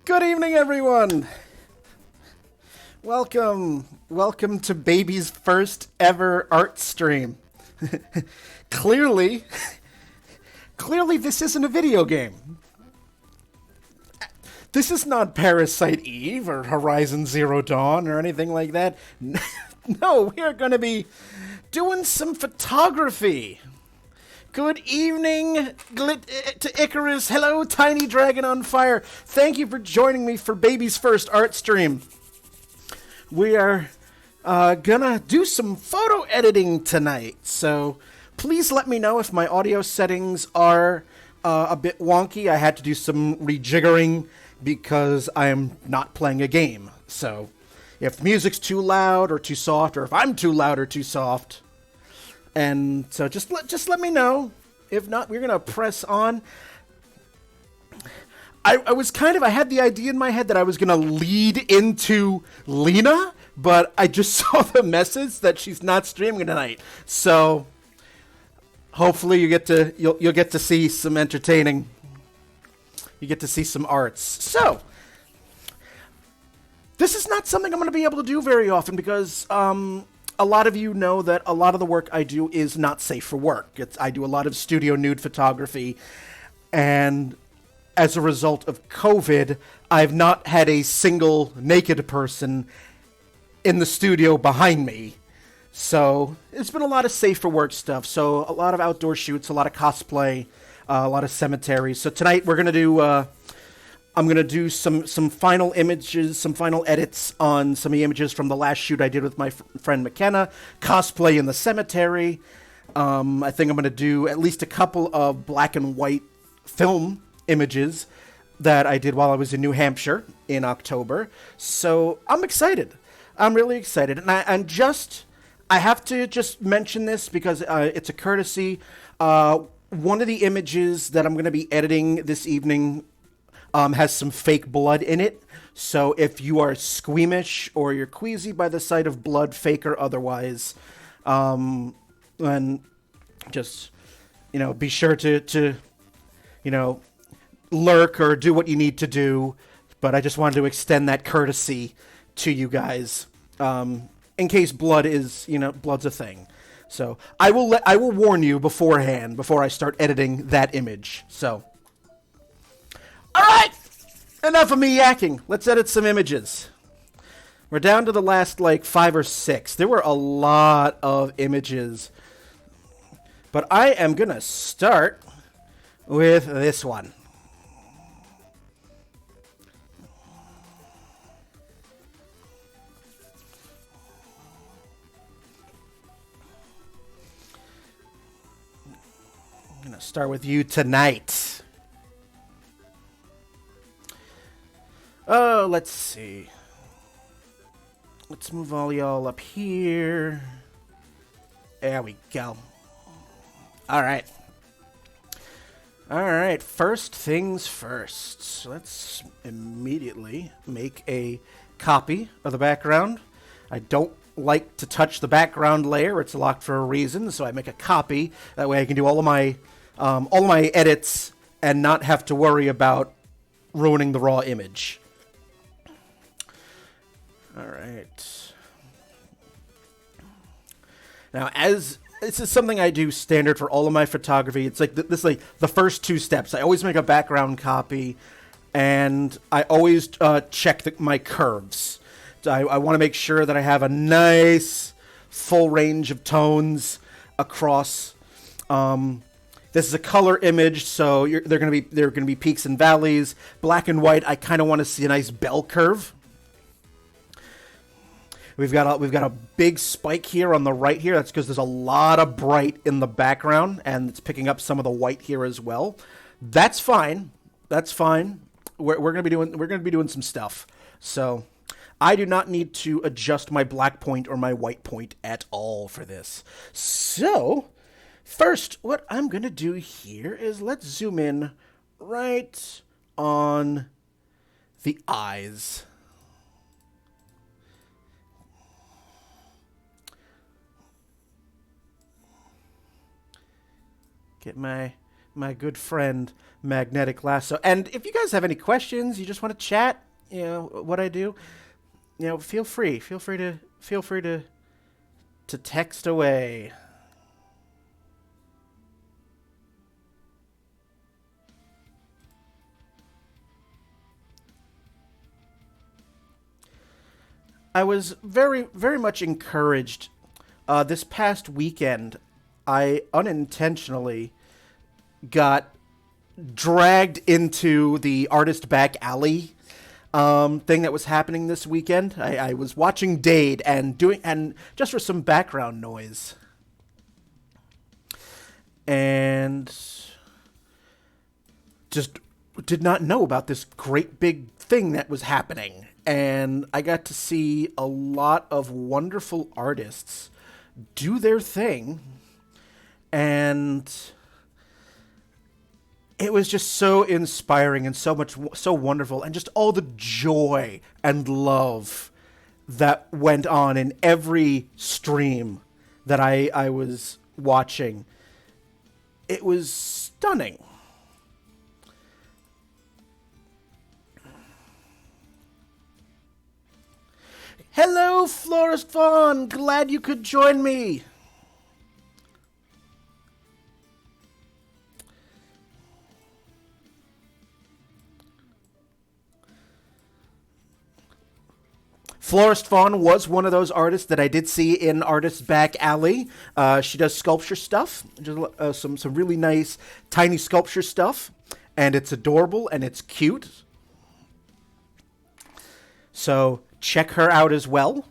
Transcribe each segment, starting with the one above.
Good evening, everyone. Welcome to Baby's first ever art stream. Clearly, this isn't a video game. This is not Parasite Eve or Horizon Zero Dawn or anything like that. No, we're going to be doing some photography. Good evening to Icarus. Hello, Tiny Dragon on Fire. Thank you for joining me for Baby's first art stream. We are gonna do some photo editing tonight, so please let me know if my audio settings are a bit wonky. I had to do some rejiggering because I am not playing a game. So if music's too loud or too soft, or if I'm too loud or too soft, and so just let me know. If not, we're gonna press on. I had the idea in my head that I was gonna lead into Lena, but I just saw the message that she's not streaming tonight. So hopefully you'll get to see some entertaining. You get to see some arts. So this is not something I'm gonna be able to do very often because a lot of you know that a lot of the work I do is not safe for work. I do a lot of studio nude photography, and as a result of COVID, I've not had a single naked person in the studio behind me. So it's been a lot of safe for work stuff. So a lot of outdoor shoots, a lot of cosplay, a lot of cemeteries. So tonight we're gonna do. I'm going to do some final images, some final edits on some of the images from the last shoot I did with my friend McKenna, cosplay in the cemetery. I think I'm going to do at least a couple of black and white film images that I did while I was in New Hampshire in October. So I'm excited. I'm really excited. And I have to just mention this because it's a courtesy. One of the images that I'm going to be editing this evening has some fake blood in it. So if you are squeamish or you're queasy by the sight of blood, fake or otherwise, then just, be sure to lurk or do what you need to do. But I just wanted to extend that courtesy to you guys, in case blood is, blood's a thing. So I will warn you beforehand before I start editing that image. So. All right, enough of me yakking. Let's edit some images. We're down to the last, 5 or 6. There were a lot of images. But I am going to start with this one. I'm going to start with you tonight. Oh, let's see. Let's move all y'all up here. There we go. All right. All right. First things first. Let's immediately make a copy of the background. I don't like to touch the background layer. It's locked for a reason, so I make a copy. That way I can do all of my edits and not have to worry about ruining the raw image. All right. Now, as this is something I do standard for all of my photography, it's like this, like the first 2 steps. I always make a background copy, and I always check my curves. So I want to make sure that I have a nice full range of tones across. This is a color image, so there are going to be peaks and valleys. Black and white, I kind of want to see a nice bell curve. We've got a big spike here on the right here. That's because there's a lot of bright in the background, and it's picking up some of the white here as well. That's fine. That's fine. We're gonna be doing some stuff. So I do not need to adjust my black point or my white point at all for this. So first, what I'm gonna do here is let's zoom in right on the eyes. Get my my good friend Magnetic Lasso. And if you guys have any questions, you just want to chat, what I do, feel free. Feel free to text away. I was very, very much encouraged. This past weekend, I unintentionally got dragged into the Artist Back Alley thing that was happening this weekend. I was watching Dade and just for some background noise, and just did not know about this great big thing that was happening. And I got to see a lot of wonderful artists do their thing. And it was just so inspiring and so wonderful. And just all the joy and love that went on in every stream that I was watching. It was stunning. Hello, Florist Fawn! Glad you could join me! Florist Fawn was one of those artists that I did see in Artist Back Alley. She does sculpture stuff, just, some really nice tiny sculpture stuff, and it's adorable and it's cute. So check her out as well.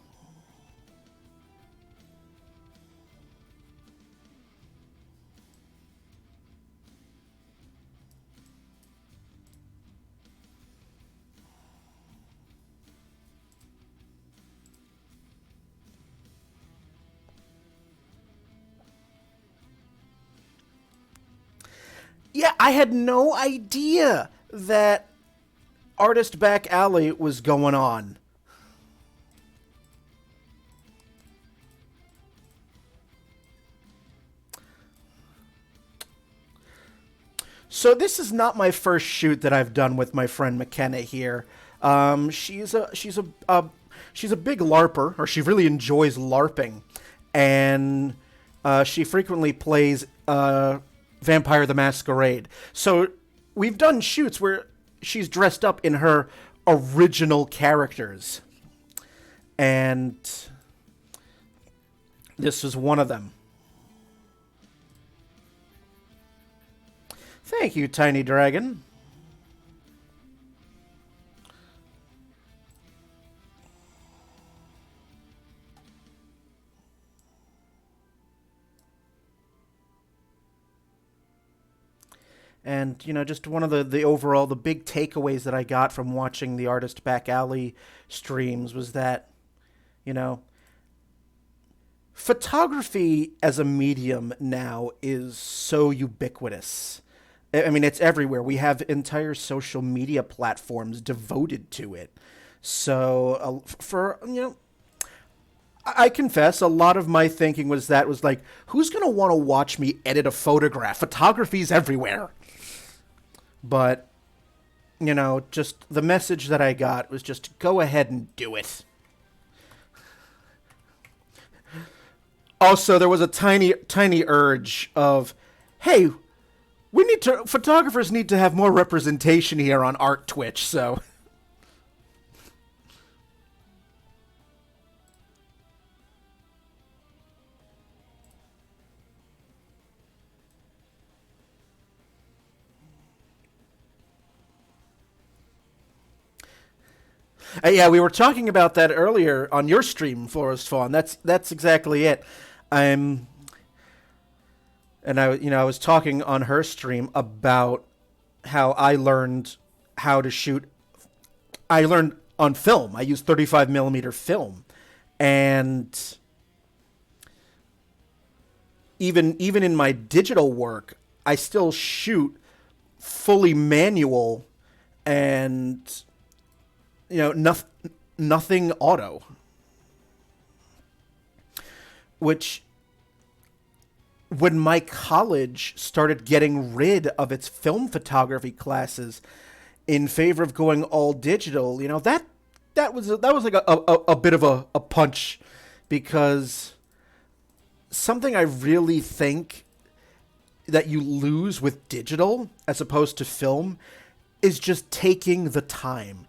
Yeah, I had no idea that Artist Back Alley was going on. So this is not my first shoot that I've done with my friend McKenna here. She's a big LARPer, or she really enjoys LARPing, and she frequently plays Vampire the Masquerade. So we've done shoots where she's dressed up in her original characters, and this was one of them. Thank you, Tiny Dragon. And, just one of the big takeaways that I got from watching the Artist Back Alley streams was that, you know, photography as a medium now is so ubiquitous. I mean, it's everywhere. We have entire social media platforms devoted to it. So, I confess, a lot of my thinking was like, who's going to want to watch me edit a photograph? Photography's everywhere. But, just the message that I got was just go ahead and do it. Also, there was a tiny urge of, hey, photographers need to have more representation here on Art Twitch, so. Yeah, we were talking about that earlier on your stream, Forest Fawn. That's exactly it. I'm, and I was talking on her stream about how I learned how to shoot. I learned on film. I use 35 millimeter film, and even in my digital work, I still shoot fully manual, and nothing auto, which when my college started getting rid of its film photography classes in favor of going all digital, that was like a bit of a punch, because something I really think that you lose with digital as opposed to film is just taking the time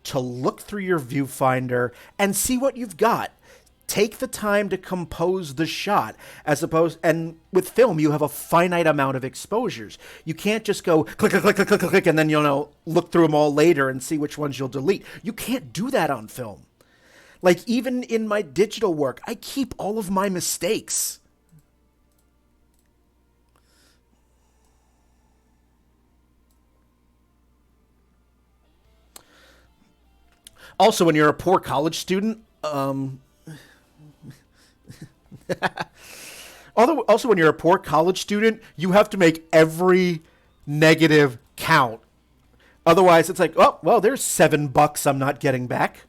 to look through your viewfinder and see what you've got. Take the time to compose the shot, and with film you have a finite amount of exposures. You can't just go click click click click click click and then look through them all later and see which ones you'll delete. You can't do that on film. Like, even in my digital work, I keep all of my mistakes. Also, when you're a poor college student, also when you're a poor college student, you have to make every negative count. Otherwise, it's like, oh, well, there's $7 I'm not getting back.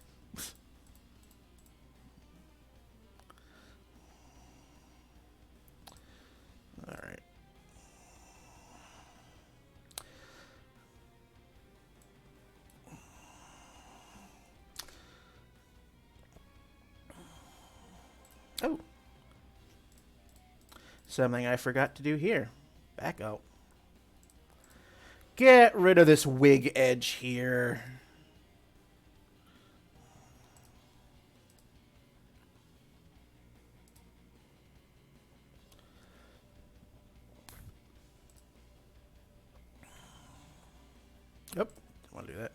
All right. Oh, something I forgot to do here. Back out. Get rid of this wig edge here. Nope, don't want to do that.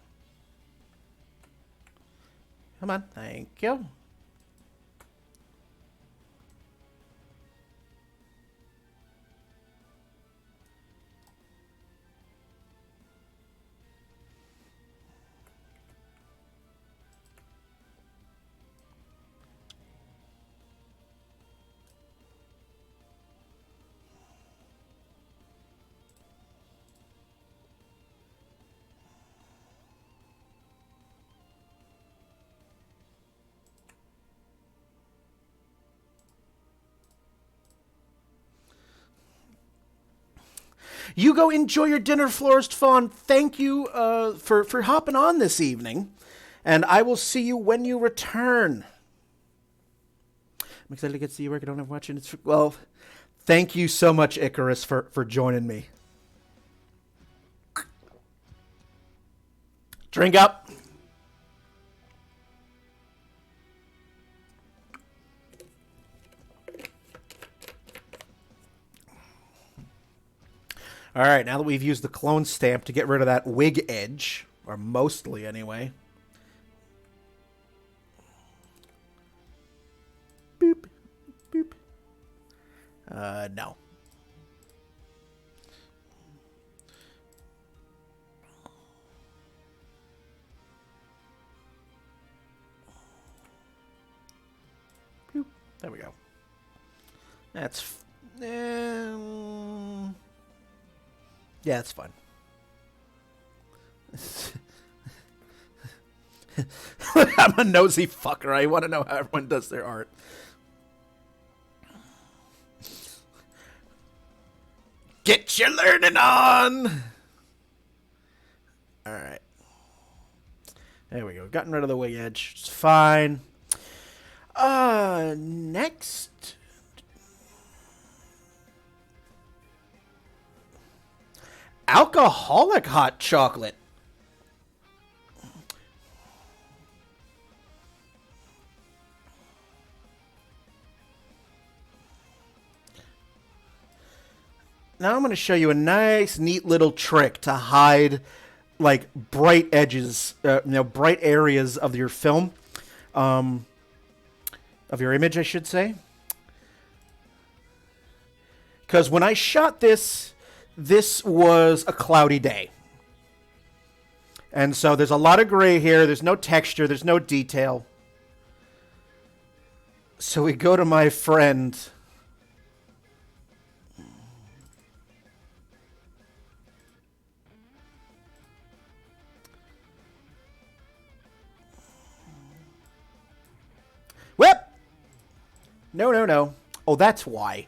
Come on, thank you. You go enjoy your dinner, Florist Fawn. Thank you for hopping on this evening, and I will see you when you return. I'm excited to get to see you work. I don't have watching. Well, thank you so much, Icarus, for joining me. Drink up. All right, now that we've used the clone stamp to get rid of that wig edge, or mostly anyway. Boop, boop. No. Boop. There we go. That's... yeah, it's fun. I'm a nosy fucker. I want to know how everyone does their art. Get your learning on! Alright. There we go. Gotten rid of the wing edge. It's fine. Next... alcoholic hot chocolate. Now I'm going to show you a nice, neat little trick to hide, like, bright edges, bright areas of your film, of your image, I should say. Because when I shot this was a cloudy day. And so there's a lot of gray here. There's no texture. There's no detail. So we go to my friend. Whip! No, no, no. Oh, that's why.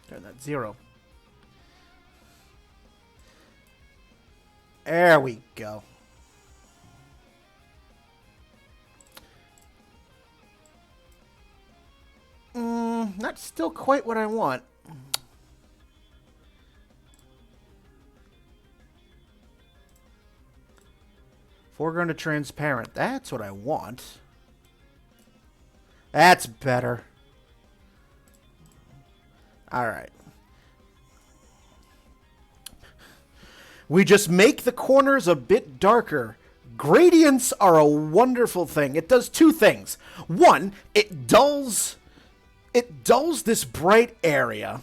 Turn that 0. There we go. Not still quite what I want. Foreground to transparent. That's what I want. That's better. All right. We just make the corners a bit darker. Gradients are a wonderful thing. It does two things. One, it dulls this bright area,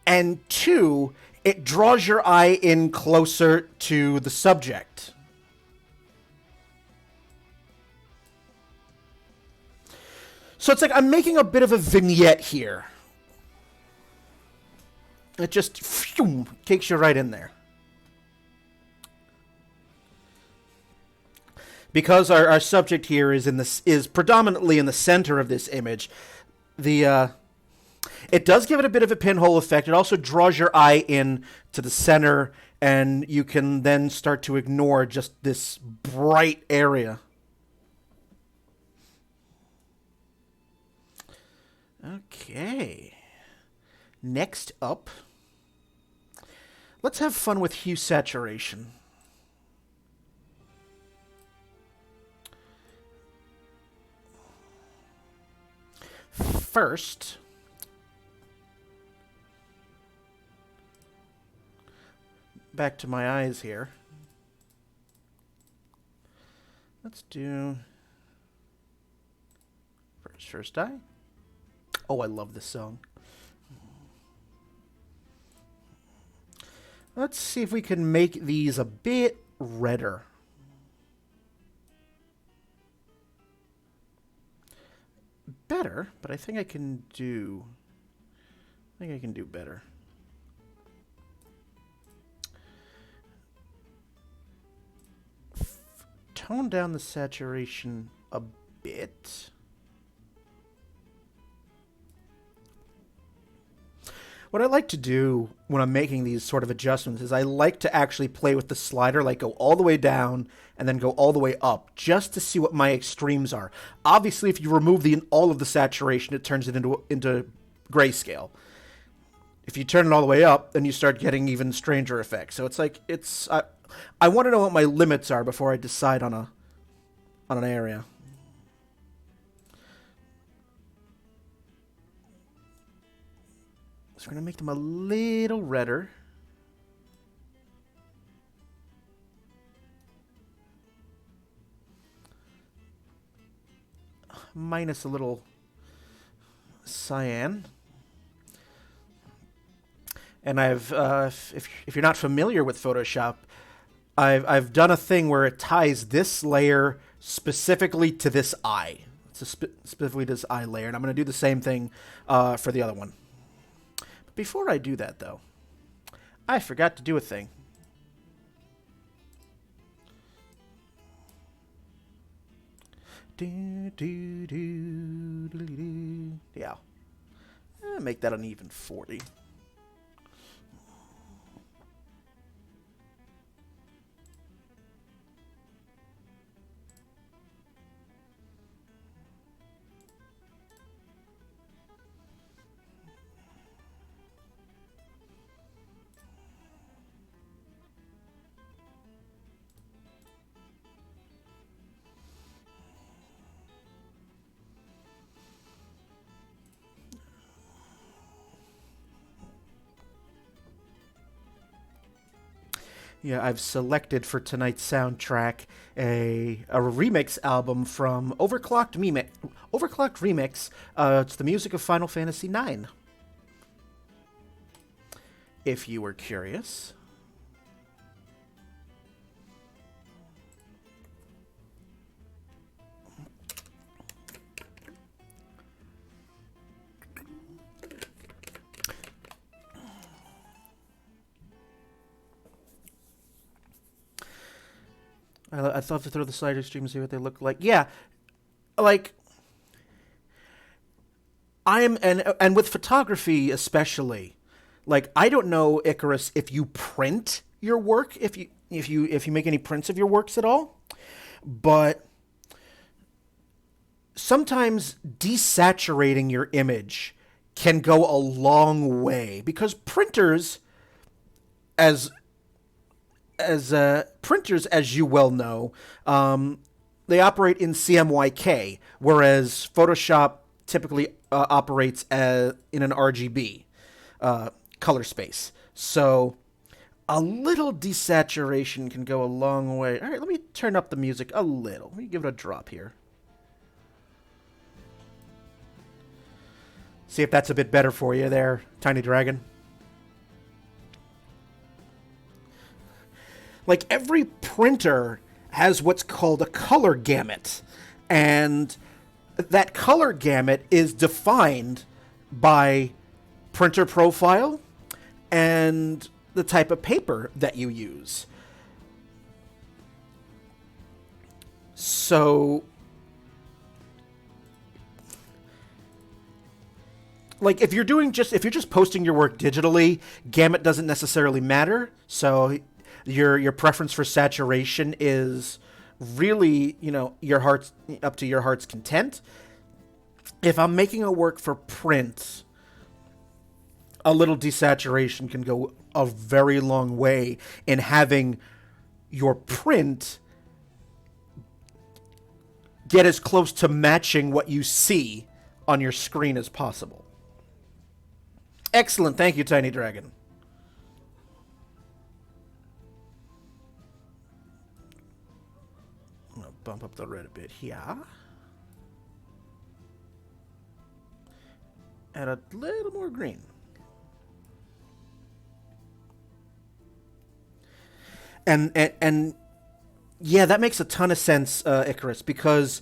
and two, it draws your eye in closer to the subject. So it's like I'm making a bit of a vignette here. It just takes you right in there. Because our subject here is predominantly in the center of this image, it does give it a bit of a pinhole effect. It also draws your eye in to the center, and you can then start to ignore just this bright area. Okay. Next up, let's have fun with hue saturation. First, back to my eyes here. Let's do first eye. Oh, I love this song. Let's see if we can make these a bit redder. Better, but I think I can do better. Tone down the saturation a bit. What I like to do when I'm making these sort of adjustments is I like to actually play with the slider, like go all the way down and then go all the way up, just to see what my extremes are. Obviously, if you remove all of the saturation, it turns it into grayscale. If you turn it all the way up, then you start getting even stranger effects. So it's like I want to know what my limits are before I decide on an area. So we're going to make them a little redder. Minus a little cyan. And if you're not familiar with Photoshop, I've done a thing where it ties this layer specifically to this eye. Specifically to this eye layer. And I'm going to do the same thing for the other one. Before I do that, though, I forgot to do a thing. Yeah. Make that an even 40. Yeah, I've selected for tonight's soundtrack a remix album from Overclocked Remix. It's the music of Final Fantasy IX. If you were curious. I'd love to throw the slider stream and see what they look like. Yeah, like I am, and with photography especially, like I don't know, Icarus, if you print your work, if you make any prints of your works at all, but sometimes desaturating your image can go a long way because as printers, as you well know, they operate in CMYK, whereas Photoshop typically operates in an RGB color space. So a little desaturation can go a long way. All right, let me turn up the music a little. Let me give it a drop here. See if that's a bit better for you there, Tiny Dragon. Like every printer has what's called a color gamut, and that color gamut is defined by printer profile and the type of paper that you use. So, like if you're just posting your work digitally, gamut doesn't necessarily matter. So your preference for saturation is really, up to your heart's content. If I'm making a work for print, a little desaturation can go a very long way in having your print get as close to matching what you see on your screen as possible. Excellent. Thank you, Tiny Dragon. I'm going to bump up the red a bit here. Add a little more green. And yeah, that makes a ton of sense, Icarus, because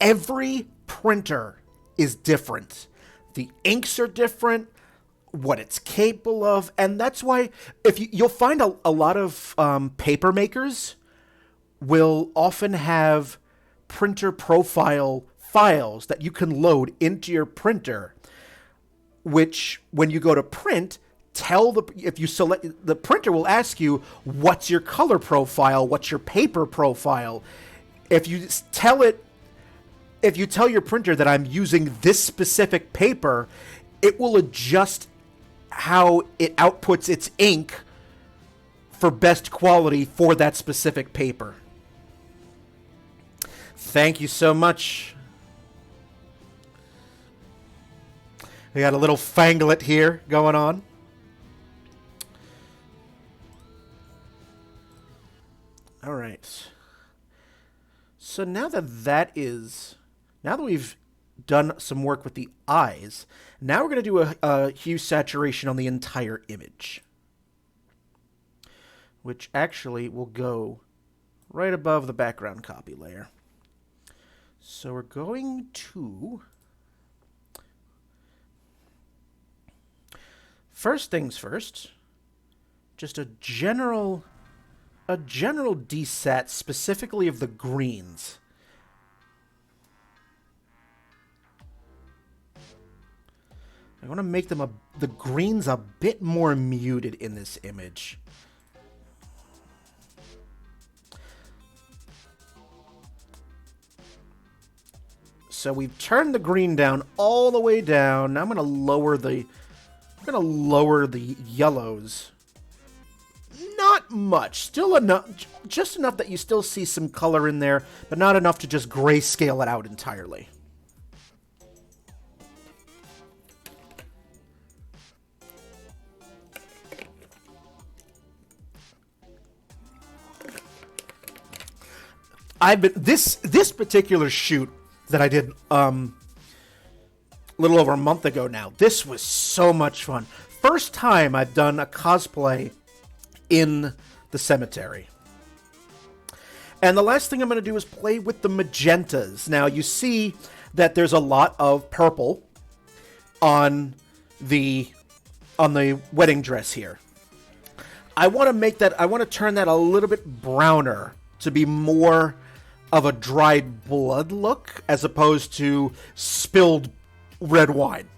every printer is different. The inks are different, what it's capable of, and that's why you'll find a lot of paper makers will often have printer profile files that you can load into your printer, which when you go to print, if you select, the printer will ask you, what's your color profile? What's your paper profile? If you tell your printer that I'm using this specific paper, it will adjust how it outputs its ink for best quality for that specific paper. Thank you so much. We got a little Fanglet here going on. All right. So now that we've done some work with the eyes, now we're going to do a hue saturation on the entire image, which actually will go right above the background copy layer. So we're going to, first things first, just a general desat specifically of the greens. I want to make them the greens a bit more muted in this image. So we've turned the green down all the way down. Now I'm going to lower the yellows. Not much. Still enough, just enough that you still see some color in there, but not enough to just grayscale it out entirely. This particular shoot that I did a little over a month ago now. This was so much fun. First time I've done a cosplay in the cemetery. And the last thing I'm going to do is play with the magentas. Now you see that there's a lot of purple on the wedding dress here. I want to turn that a little bit browner to be more of a dried blood look as opposed to spilled red wine.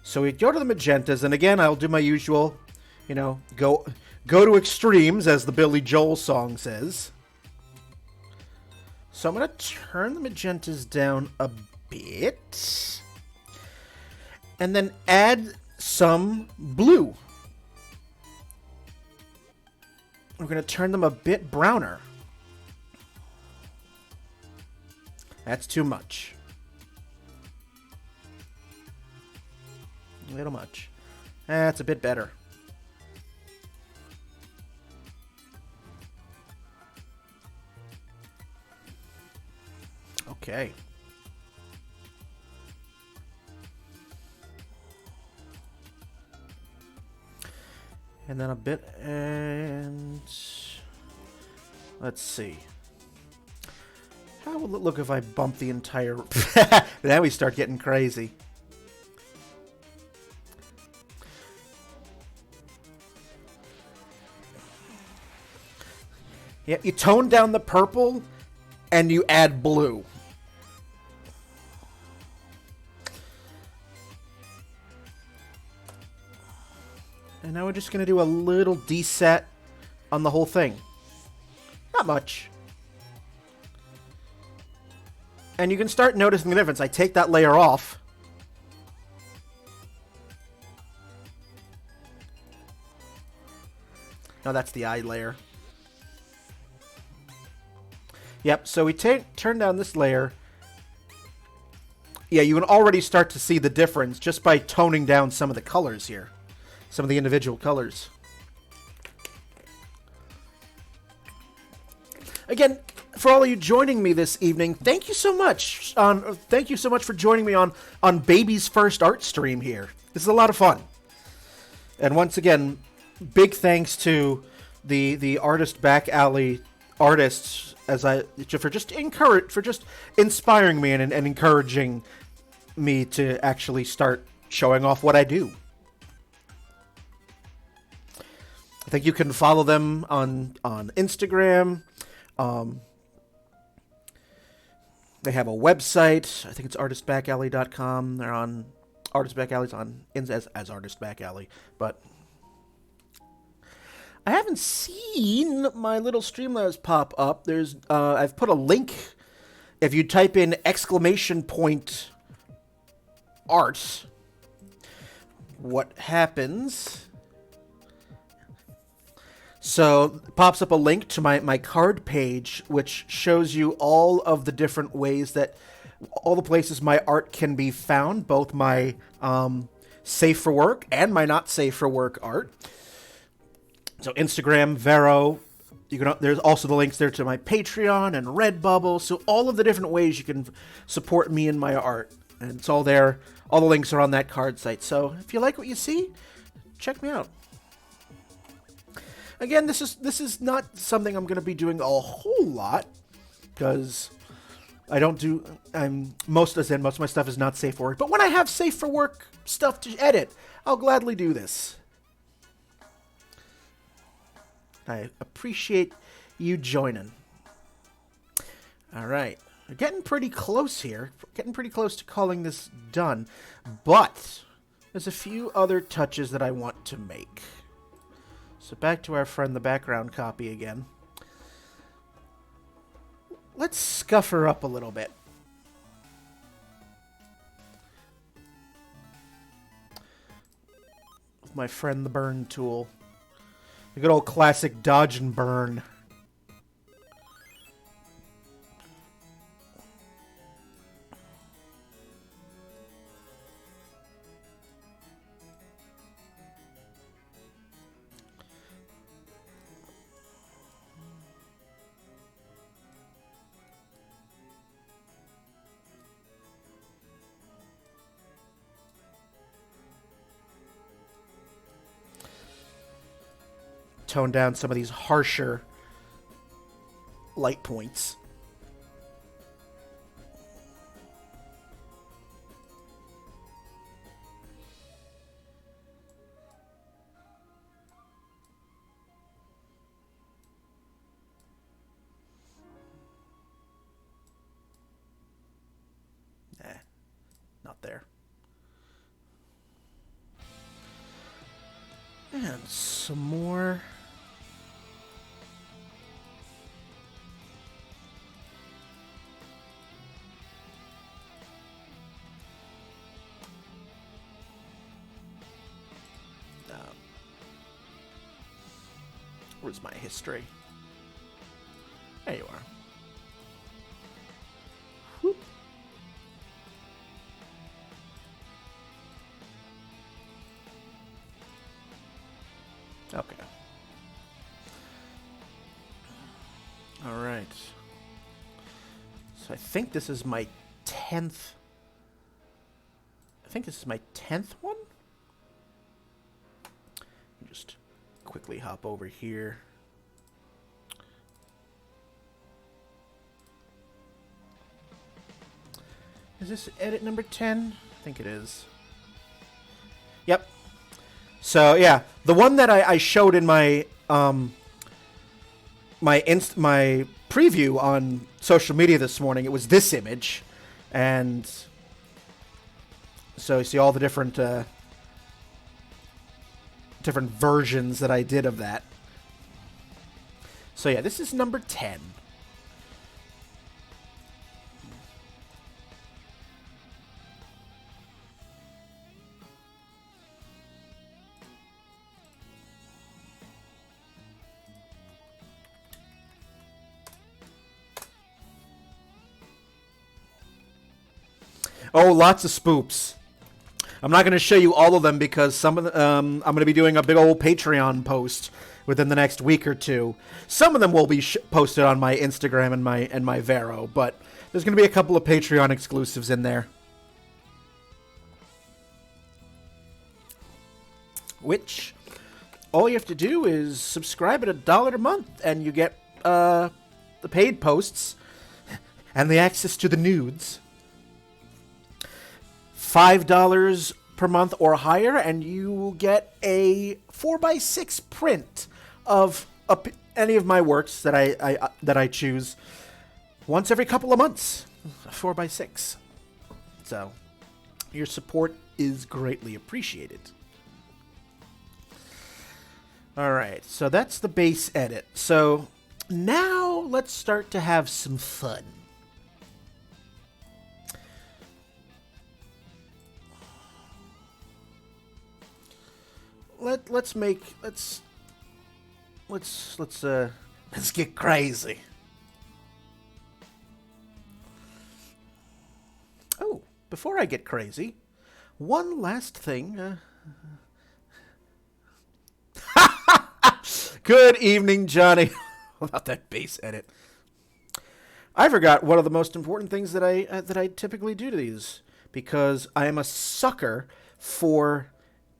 So we go to the magentas, and again, I'll do my usual, go to extremes, as the Billy Joel song says. So I'm going to turn the magentas down a bit, and then add some blue. We're going to turn them a bit browner. That's too much. A little much. That's a bit better. Okay. And then a bit, and let's see. How will it look if I bump the entire... Now we start getting crazy. Yeah, you tone down the purple, and you add blue. And now we're just going to do a little deset on the whole thing. Not much. And you can start noticing the difference. I take that layer off. No, that's the eye layer. Yep, so we turn down this layer. Yeah, you can already start to see the difference just by toning down some of the colors here. Some of the individual colors. Again, for all of you joining me this evening, thank you so much. Thank you so much for joining me on Baby's first art stream here. This is a lot of fun. And once again, big thanks to the Artist Back Alley artists for just inspiring me and encouraging me to actually start showing off what I do. I think you can follow them on Instagram. They have a website. I think it's artistbackalley.com. They're on Artist Back Alley's on as Artist Back Alley, but I haven't seen my little Streamlabs pop up. There's I've put a link. If you type in !art, what happens? So it pops up a link to my card page, which shows you all of the different ways that all the places my art can be found, both my safe for work and my not safe for work art. So Instagram, Vero, there's also the links there to my Patreon and Redbubble. So all of the different ways you can support me and my art, and it's all there. All the links are on that card site. So if you like what you see, check me out. Again, this is not something I'm going to be doing a whole lot, because most of my stuff is not safe for work. But when I have safe for work stuff to edit, I'll gladly do this. I appreciate you joining. All right, we're getting pretty close here. Getting pretty close to calling this done, but there's a few other touches that I want to make. So back to our friend the background copy again. Let's scuff her up a little bit. With my friend the burn tool. The good old classic dodge and burn. Tone down some of these harsher light points. not there. And some more. Where's my history? There you are. Whoop. Okay. All right. So I think this is my 10th. I think this is my 10th one. Just quickly hop over here. Is this edit number 10? I think it is. Yep. So yeah, the one that I showed in my my preview on social media this morning, it was this image, and so you see all the different different versions that I did of that. So yeah, this is number 10. Oh, lots of spoops. I'm not going to show you all of them because some of the, I'm going to be doing a big old Patreon post within the next week or two. Some of them will be posted on my Instagram and my Vero, but there's going to be a couple of Patreon exclusives in there. Which, all you have to do is subscribe at $1 a month, and you get the paid posts and the access to the nudes. $5 per month or higher, and you will get a 4x6 print of any of my works that I choose once every couple of months. 4x6. So your support is greatly appreciated. All right, so that's the base edit. So now let's start to have some fun. Let's get crazy. Oh, before I get crazy, one last thing. Good evening, Johnny. About that base edit, I forgot one of the most important things that I typically do to these, because I am a sucker for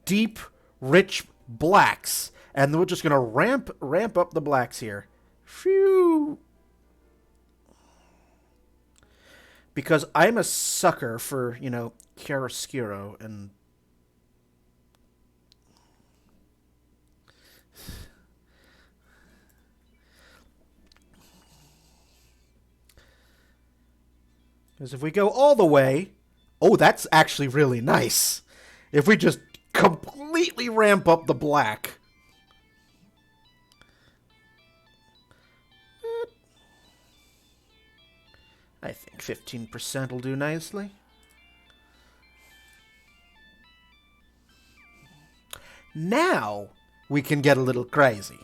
deep, rich blacks, and we're just gonna ramp up the blacks here. Phew. Because I'm a sucker for, chiaroscuro and because if we go all the way, oh, that's actually really nice. If we just completely ramp up the black. I think 15% will do nicely. Now we can get a little crazy.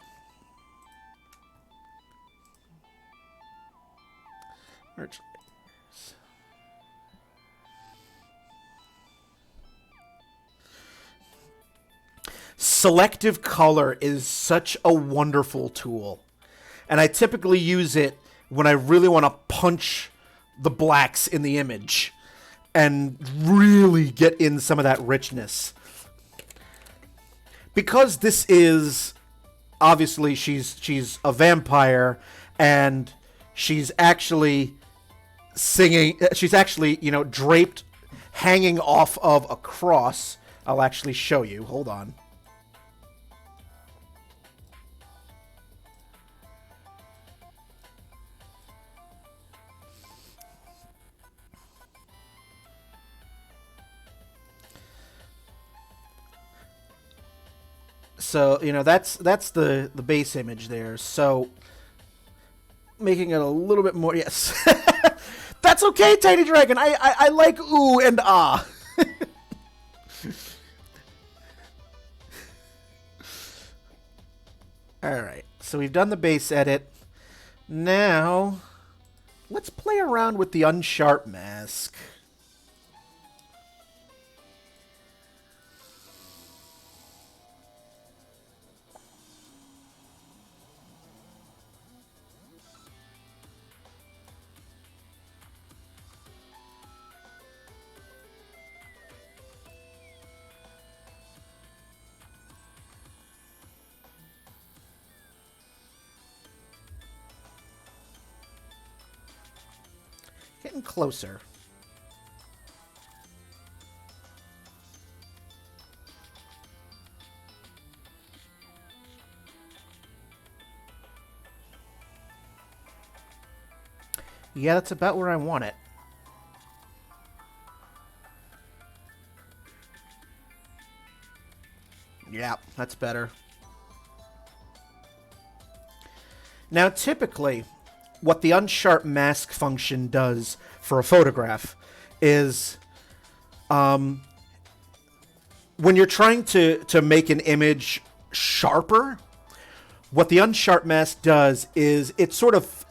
Selective color is such a wonderful tool, and I typically use it when I really want to punch the blacks in the image and really get in some of that richness. Because this is obviously she's a vampire, and she's actually singing, she's actually, draped, hanging off of a cross. I'll actually show you. Hold on. So, you know, that's the base image there. So making it a little bit more, yes. That's okay, Tiny Dragon. I like ooh and ah. Alright, so we've done the base edit. Now, let's play around with the unsharp mask. Getting closer. Yeah, that's about where I want it. Yeah, that's better. Now, typically, what the unsharp mask function does for a photograph is when you're trying to make an image sharper, what the unsharp mask does is it sort of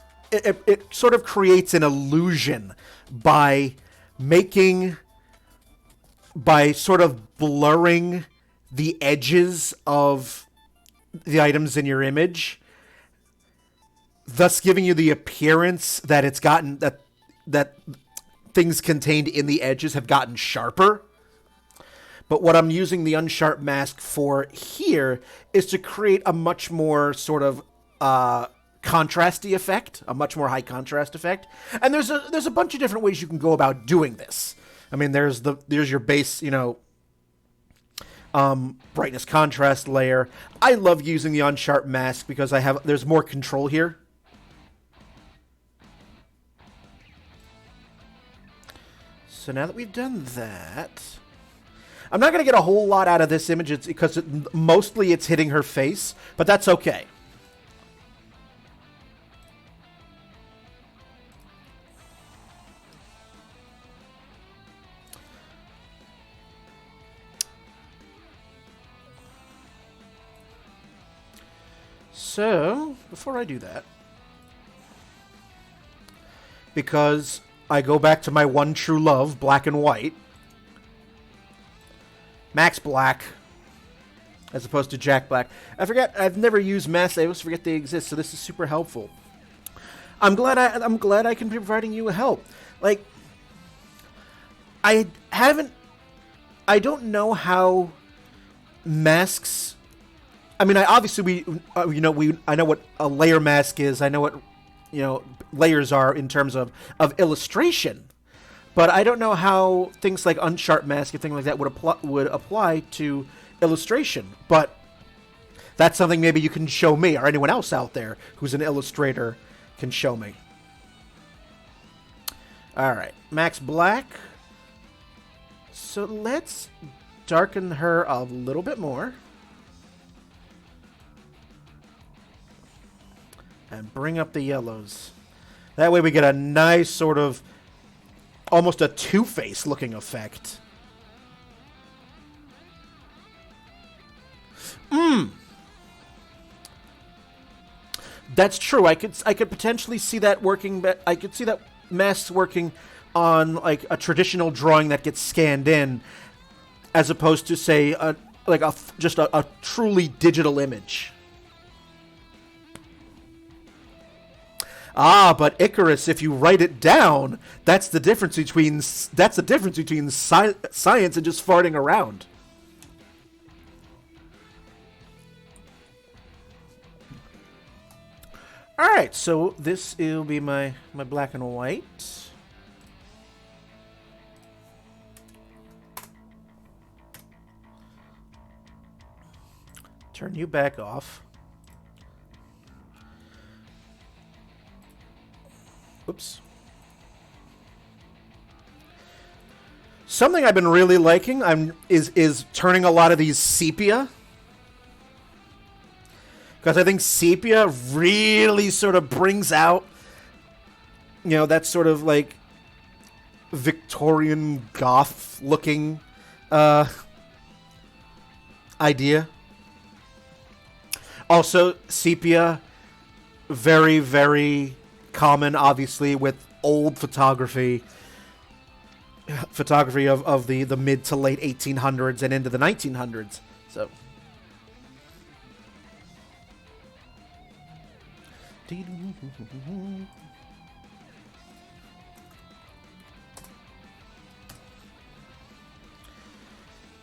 creates an illusion by making by sort of blurring the edges of the items in your image, thus giving you the appearance that it's gotten that things contained in the edges have gotten sharper. But what I'm using the unsharp mask for here is to create a much more sort of contrasty effect, a much more high contrast effect. And there's a bunch of different ways you can go about doing this. I mean, there's your base, you know, brightness contrast layer. I love using the unsharp mask because there's more control here. So now that we've done that, I'm not going to get a whole lot out of this image because mostly it's hitting her face, but that's okay. So, before I do that, because I go back to my one true love, black and white, Max Black, as opposed to Jack Black. I've never used masks. I always forget they exist, so this is super helpful. I'm glad I can be providing you help. Like, I don't know how masks. I mean, I know what a layer mask is. I know what, layers are in terms of illustration. But I don't know how things like unsharp mask and things like that would apply to illustration. But that's something maybe you can show me, or anyone else out there who's an illustrator can show me. All right, Max Black. So let's darken her a little bit more. And bring up the yellows. That way we get a nice sort of almost a Two-Face looking effect. That's true. I could potentially see that working, but I could see that masks working on like a traditional drawing that gets scanned in, as opposed to say just a truly digital image. Ah, but Icarus, if you write it down, that's the difference between science and just farting around. All right, so this will be my black and white. Turn you back off. Oops. Something I've been really liking is turning a lot of these sepia Because I think sepia really sort of brings out, you know, that sort of like Victorian goth looking idea. Also, sepia, very, very common, obviously, with old photography of the mid to late 1800s and into the 1900s. So,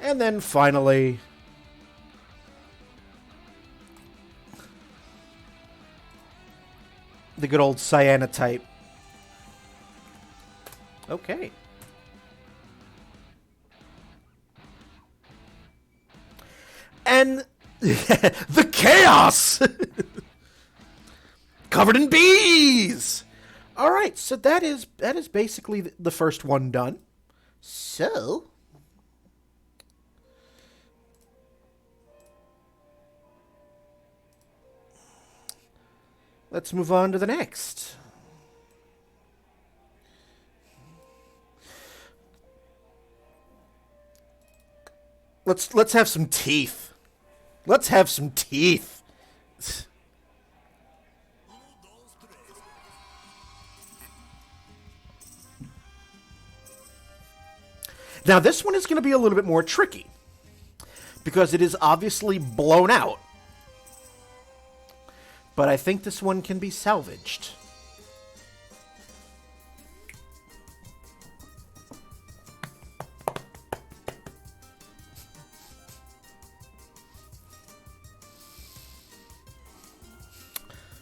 and then finally, the good old cyanotype. Okay. And the chaos! Covered in bees! Alright, so that is basically the first one done. So, let's move on to the next. Let's have some teeth. Let's have some teeth. Now this one is going to be a little bit more tricky because it is obviously blown out. But I think this one can be salvaged.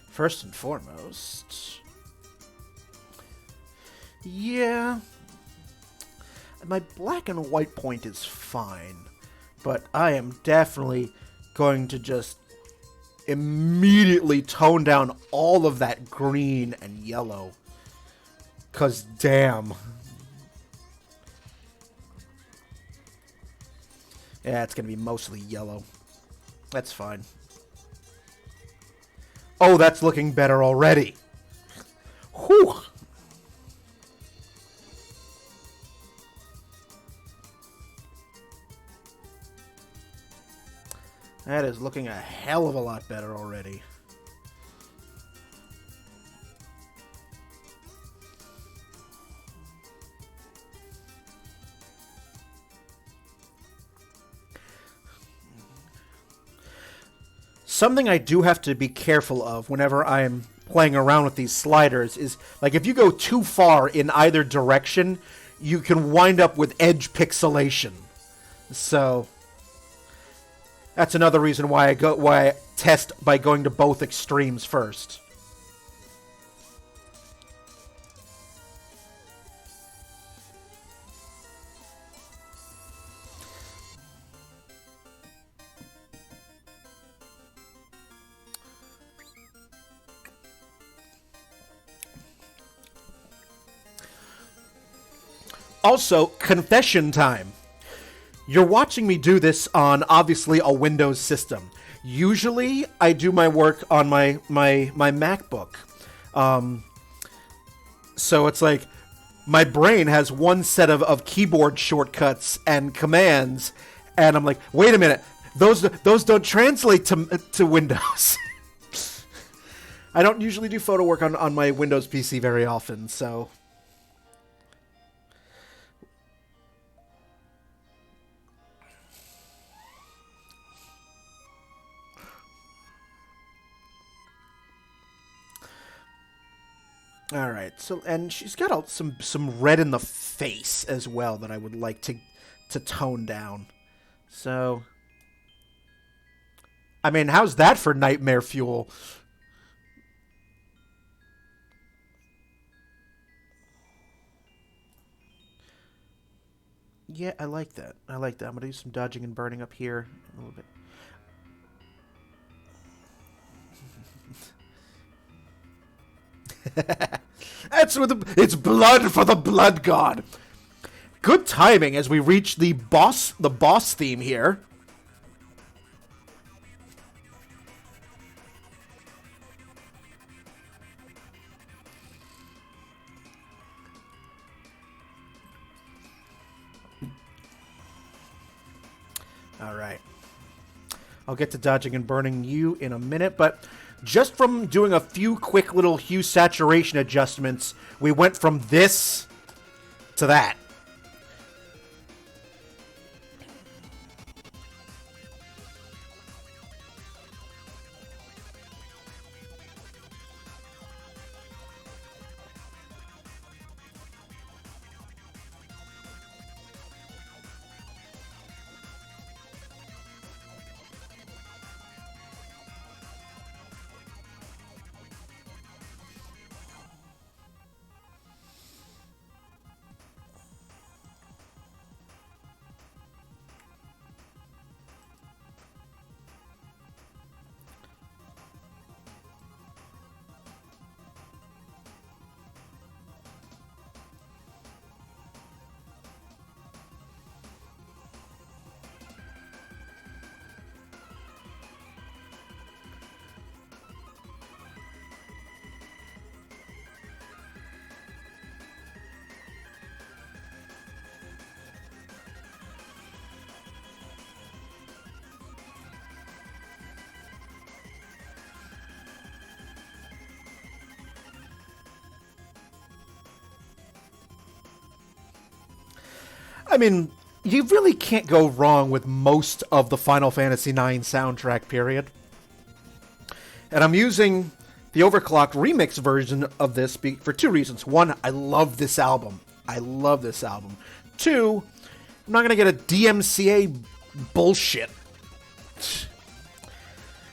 First and foremost, yeah, my black and white point is fine, but I am definitely going to just immediately tone down all of that green and yellow, 'cause damn. Yeah, it's gonna be mostly yellow. That's fine. Oh, that's looking better already. Whew. That is looking a hell of a lot better already. Something I do have to be careful of whenever I'm playing around with these sliders is, like, if you go too far in either direction, you can wind up with edge pixelation. So that's another reason why I test by going to both extremes first. Also, confession time. You're watching me do this on, obviously, a Windows system. Usually, I do my work on my MacBook. So it's like, my brain has one set of keyboard shortcuts and commands, and I'm like, wait a minute, those don't translate to Windows. I don't usually do photo work on my Windows PC very often, so... All right, so, and she's got some red in the face as well that I would like to tone down. So, I mean, how's that for nightmare fuel? Yeah, I like that. I like that. I'm gonna do some dodging and burning up here a little bit. That's what it's blood for the blood god. Good timing as we reach the boss theme here. All right. I'll get to dodging and burning you in a minute, but just from doing a few quick little hue saturation adjustments, we went from this to that. I mean, you really can't go wrong with most of the Final Fantasy IX soundtrack, period. And I'm using the overclocked remix version of this for two reasons. One, I love this album. I love this album. Two, I'm not going to get a DMCA bullshit.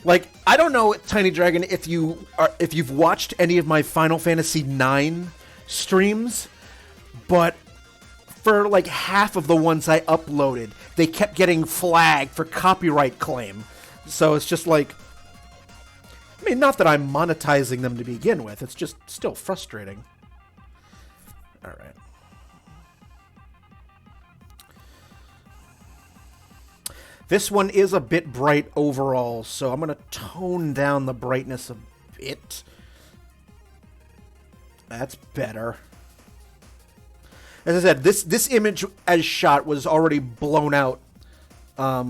Like, I don't know, Tiny Dragon, if you've watched any of my Final Fantasy IX streams, but for like half of the ones I uploaded, they kept getting flagged for copyright claim. So it's just like, I mean, not that I'm monetizing them to begin with, it's just still frustrating. All right. This one is a bit bright overall, so I'm going to tone down the brightness a bit. That's better. As I said, this image as shot was already blown out. I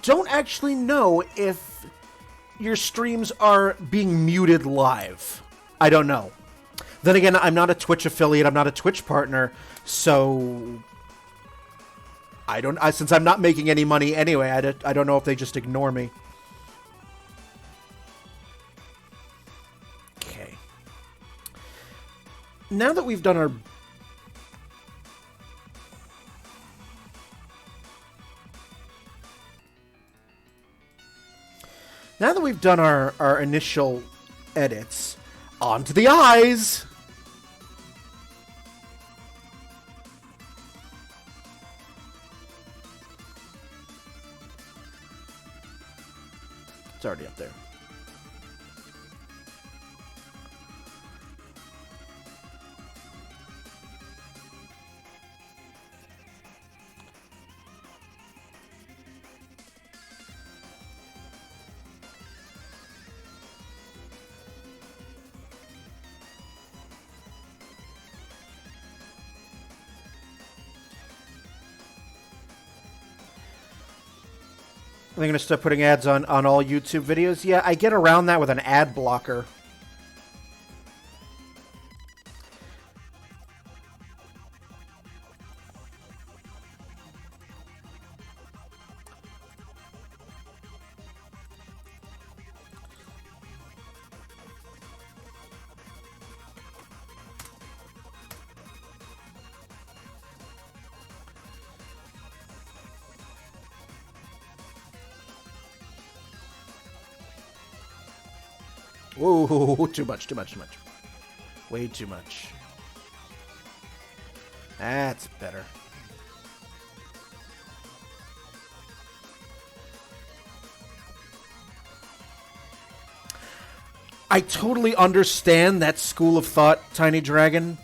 don't actually know if your streams are being muted live. I don't know. Then again, I'm not a Twitch affiliate. I'm not a Twitch partner, so since I'm not making any money anyway, I don't know if they just ignore me. Okay. Now that we've done our initial edits, onto the eyes. It's already up there. They're going to start putting ads on all YouTube videos. Yeah, I get around that with an ad blocker. Whoa, too much. Way too much. That's better. I totally understand that school of thought, Tiny Dragon.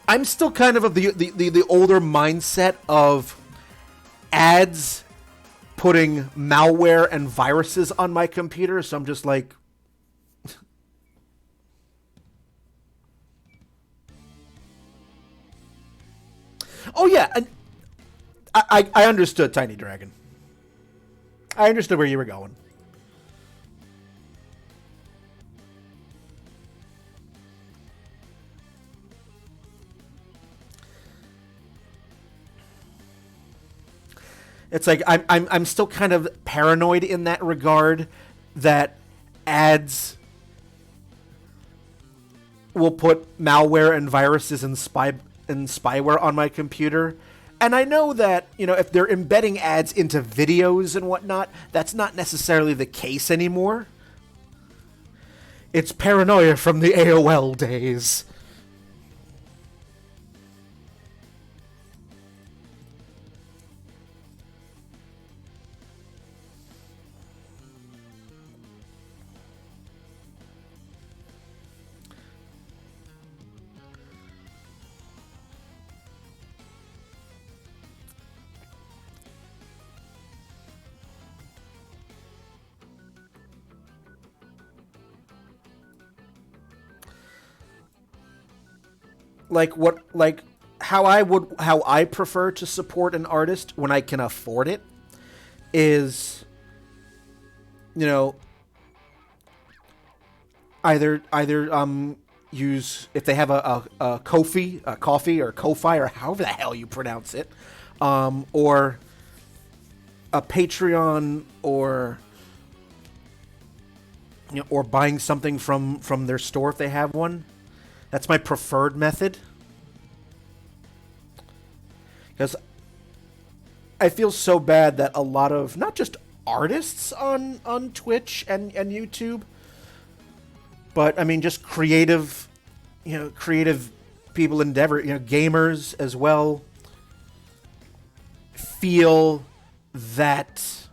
I'm still kind of the older mindset of ads putting malware and viruses on my computer, so I'm just like, Oh yeah, and I understood, Tiny Dragon. I understood where you were going. It's like I'm still kind of paranoid in that regard that ads will put malware and viruses and spyware on my computer. And I know that, if they're embedding ads into videos and whatnot, that's not necessarily the case anymore. It's paranoia from the AOL days. Like how I prefer to support an artist when I can afford it is, you know either use, if they have a coffee or Ko-fi, or however the hell you pronounce it, or a Patreon, or buying something from their store if they have one. That's my preferred method. Because I feel so bad that a lot of, not just artists on Twitch and YouTube, but I mean just creative people endeavor, gamers as well, feel that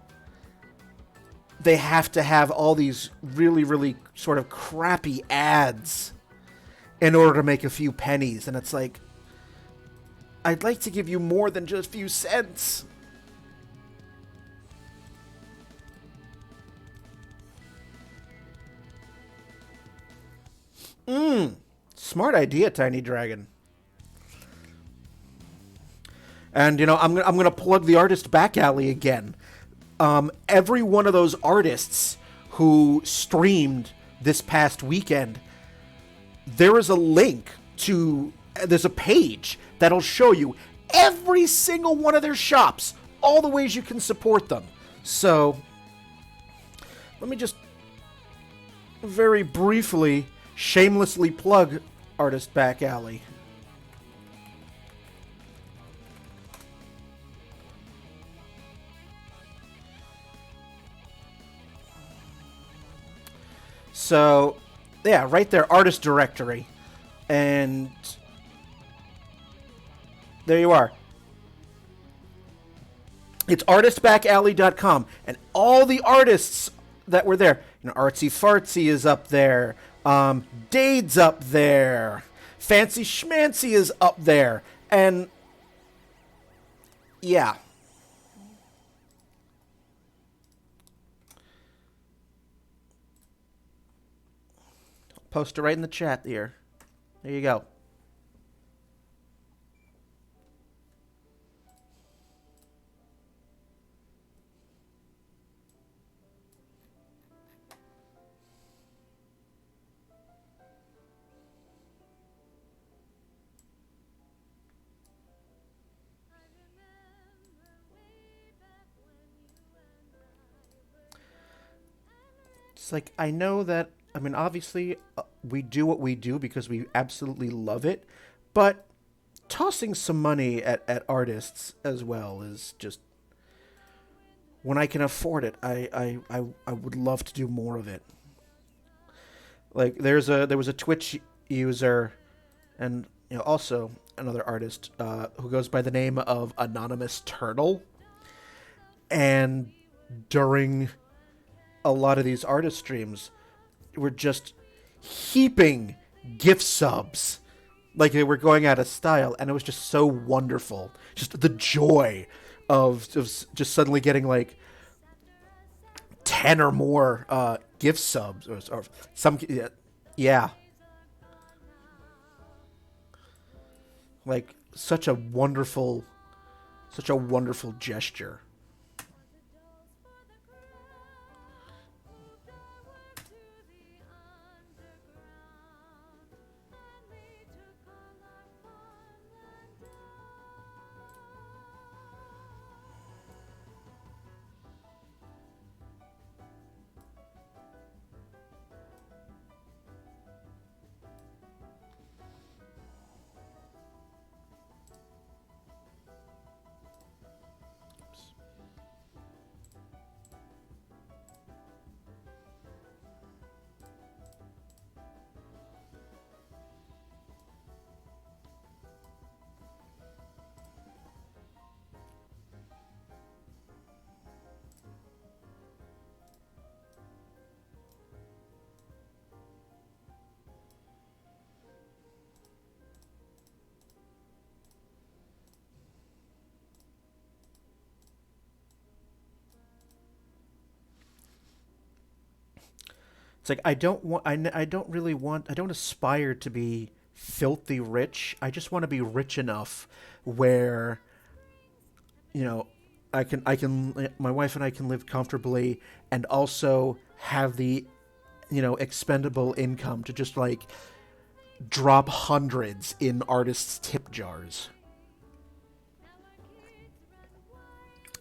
they have to have all these really, really sort of crappy ads in order to make a few pennies. And it's like, I'd like to give you more than just a few cents. Smart idea, Tiny Dragon. And I'm gonna plug the Artist Back Alley again. Every one of those artists who streamed this past weekend, there is a link to, there's a page that'll show you every single one of their shops, all the ways you can support them. So let me just very briefly, shamelessly plug Artist Back Alley. So, yeah, right there, artist directory. And there you are. It's artistbackalley.com. And all the artists that were there, Artsy Fartsy is up there. Dade's up there. Fancy Schmancy is up there. And, yeah. Post it right in the chat here. There you go. It's like, I know that, I mean, obviously, we do what we do because we absolutely love it, but tossing some money at artists as well is just, when I can afford it, I would love to do more of it. Like, there was a Twitch user, and also another artist who goes by the name of Anonymous Turtle, and during a lot of these artist streams, were just heaping gift subs like they were going out of style, and it was just so wonderful. Just the joy of just suddenly getting like 10 or more gift subs, or some, yeah, like such a wonderful gesture. It's like I don't really want I don't aspire to be filthy rich. I just want to be rich enough where, you know, I can my wife and I can live comfortably and also have the, expendable income to just like drop hundreds in artists' tip jars.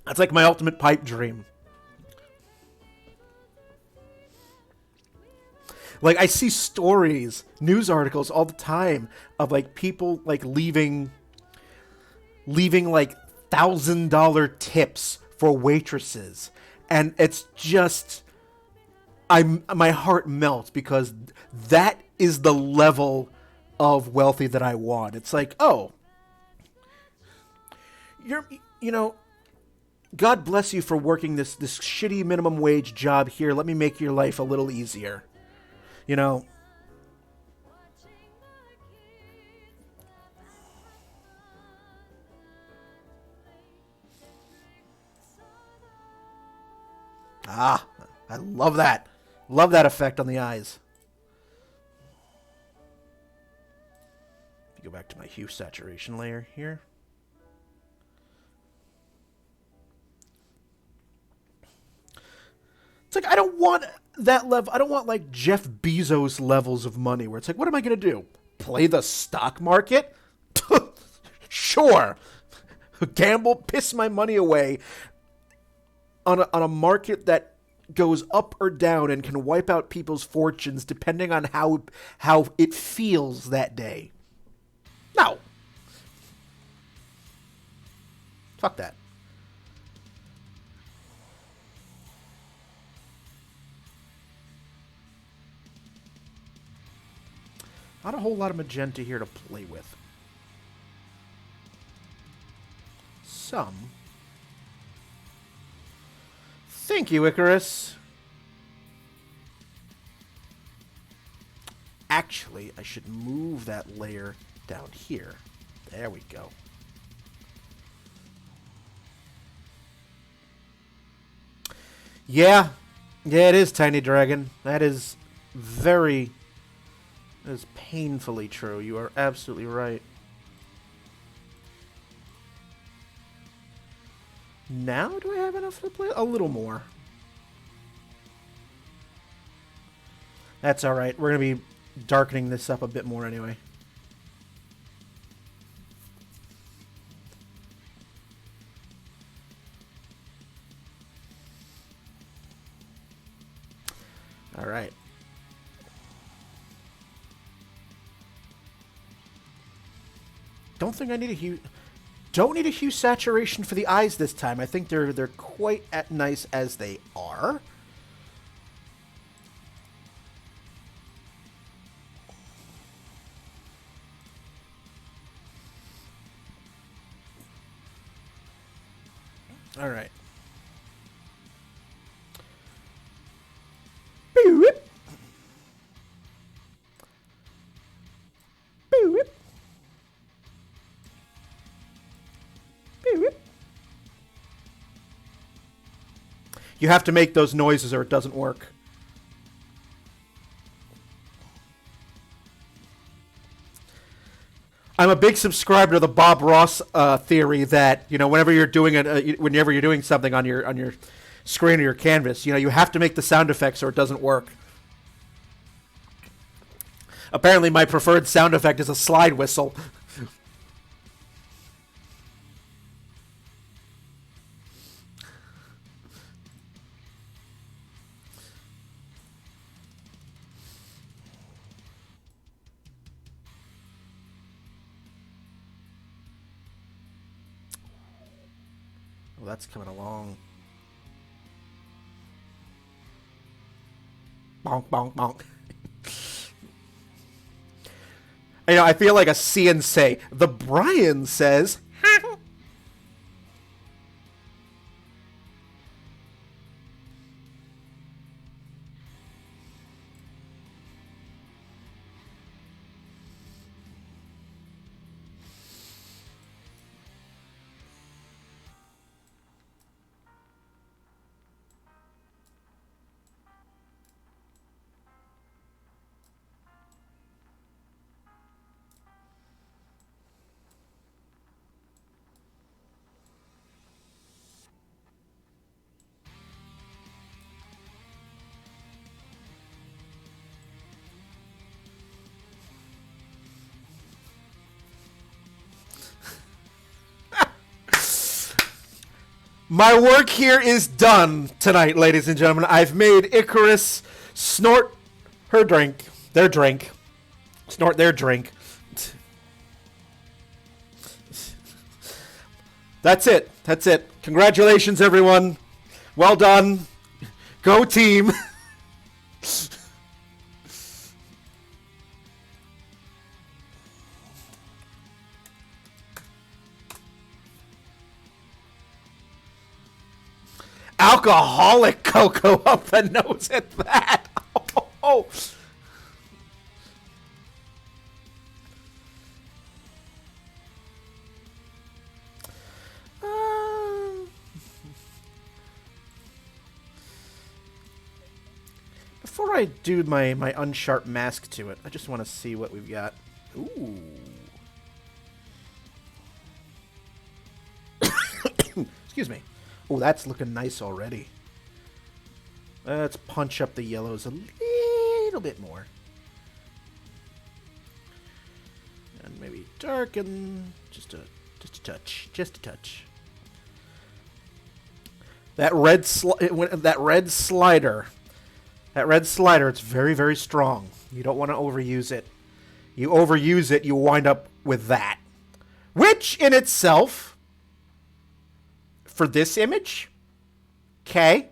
That's like my ultimate pipe dream. Like I see stories, news articles all the time of like people like leaving like $1,000 tips for waitresses, and it's just my heart melts because that is the level of wealthy that I want. It's like, oh, you're you know God bless you for working this shitty minimum wage job here. Let me make your life a little easier. You know, I love that. Love that effect on the eyes. If you go back to my hue saturation layer here. It's like I don't want that level. I don't want like Jeff Bezos levels of money where it's like, what am I going to do? Play the stock market? Sure. Gamble, piss my money away on a market that goes up or down and can wipe out people's fortunes depending on how it feels that day. No. Fuck that. Not a whole lot of magenta here to play with. Some. Thank you, Icarus. Actually, I should move that layer down here. There we go. Yeah. Yeah, it is, Tiny Dragon. That is painfully true. You are absolutely right. Now, do I have enough to play? A little more. That's alright. We're going to be darkening this up a bit more anyway. Alright. Don't think I need a hue. Don't need a hue saturation for the eyes this time. I think they're quite nice as they are. All right. Boop. Boop. You have to make those noises or it doesn't work. I'm a big subscriber to the Bob Ross theory that whenever you're doing whenever you're doing something on your screen or your canvas, you have to make the sound effects or it doesn't work. Apparently, my preferred sound effect is a slide whistle. Oh, that's coming along. Bonk, bonk, bonk. I feel like a CNC. The Brian says... My work here is done tonight, ladies and gentlemen. I've made Icarus snort her drink. Their drink. Snort their drink. That's it. That's it. Congratulations, everyone. Well done. Go team. Alcoholic cocoa up the nose at that. Oh. Before I do my unsharp mask to it, I just want to see what we've got. Ooh. Excuse me. Oh, that's looking nice already. Let's punch up the yellows a little bit more. And maybe darken just a touch. Just a touch. That red slider, it's very, very strong. You don't want to overuse it. You overuse it, you wind up with that. Which in itself, for this image, okay.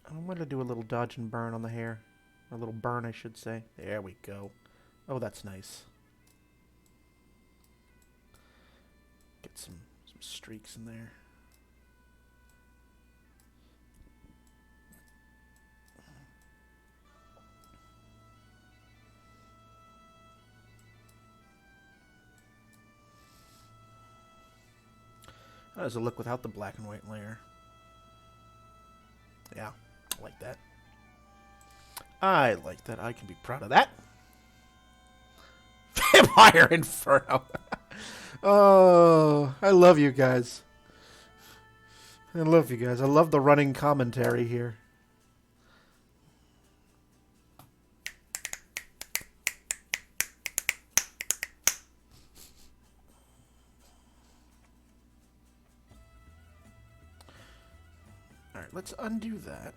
I'm going to do a little dodge and burn on the hair. A little burn, I should say. There we go. Oh, that's nice. Get some streaks in there. How does it look without the black and white layer? Yeah, I like that. I like that. I can be proud of that. Vampire Inferno. Oh, I love you guys. I love you guys. I love the running commentary here. All right, let's undo that.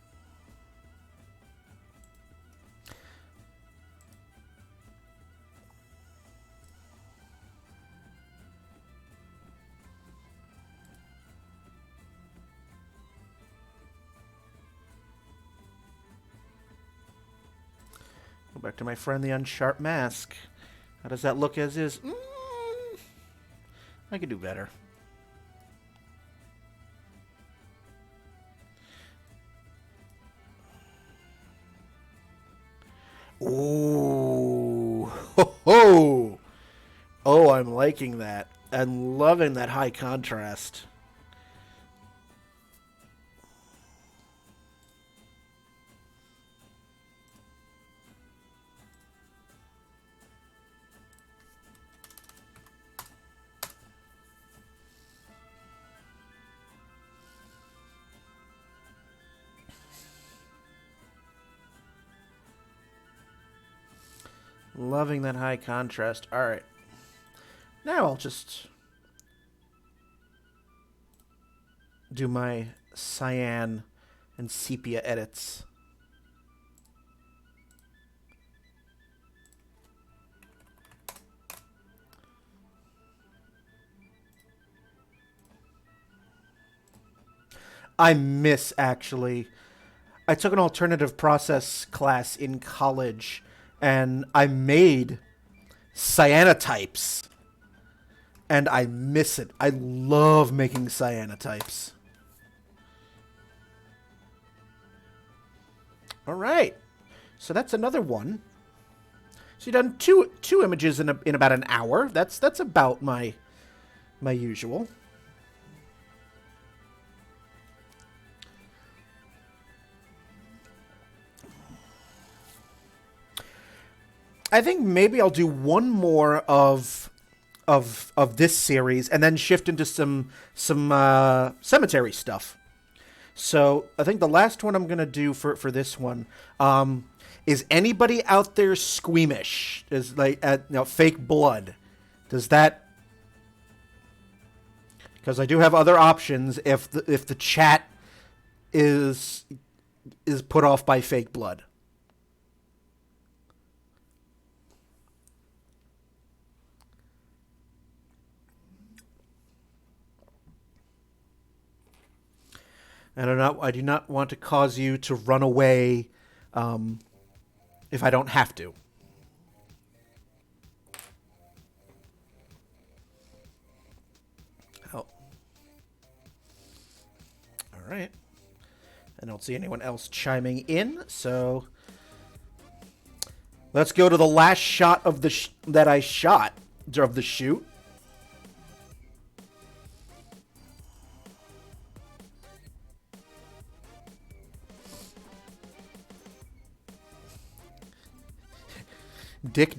Go back to my friend the Unsharp Mask. How does that look as is? I could do better. Ooh. Ho, ho. Oh, I'm liking that. I'm loving that high contrast. Loving that high contrast. All right. Now I'll just do my cyan and sepia edits. I miss, actually. I took an alternative process class in college, and I made cyanotypes. And I miss it. I love making cyanotypes. All right. So that's another one. So you've done two images in about an hour. That's about my usual. I think maybe I'll do one more of this series and then shift into some cemetery stuff. So I think the last one I'm gonna do for this one is anybody out there squeamish? Is like fake blood? Does that? Because I do have other options if the chat is put off by fake blood. I do not want to cause you to run away if I don't have to. Oh. All right. I don't see anyone else chiming in, so let's go to the last shot of that I shot of the shoot. Dick.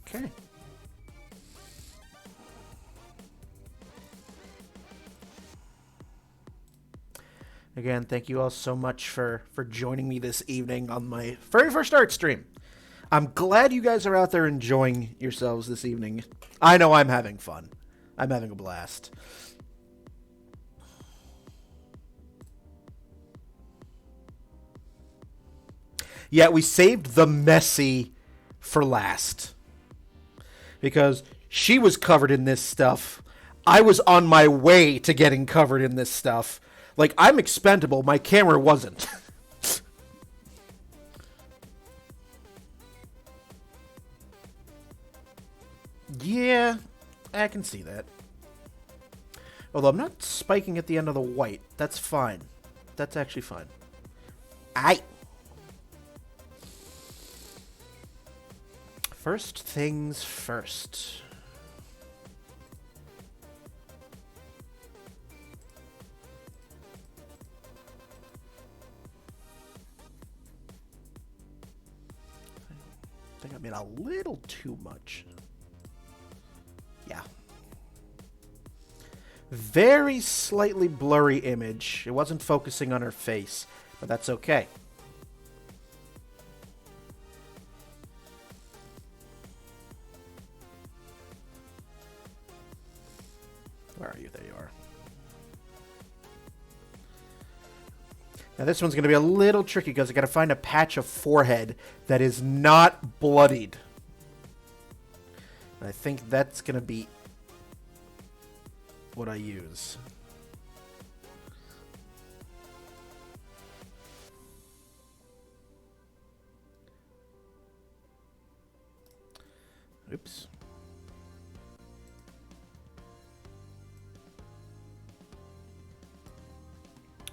Okay. Again, thank you all so much for joining me this evening on my very first art stream. I'm glad you guys are out there enjoying yourselves this evening. I know I'm having fun. I'm having a blast. Yeah, we saved the messy for last. Because she was covered in this stuff. I was on my way to getting covered in this stuff. Like, I'm expendable. My camera wasn't. Yeah, I can see that. Although I'm not spiking at the end of the white. That's fine. That's actually fine. Aye. First things first. I think I made a little too much. Yeah. Very slightly blurry image. It wasn't focusing on her face, but that's okay. Where are you? There you are. Now this one's going to be a little tricky because I got to find a patch of forehead that is not bloodied. And I think that's going to be what I use. Oops.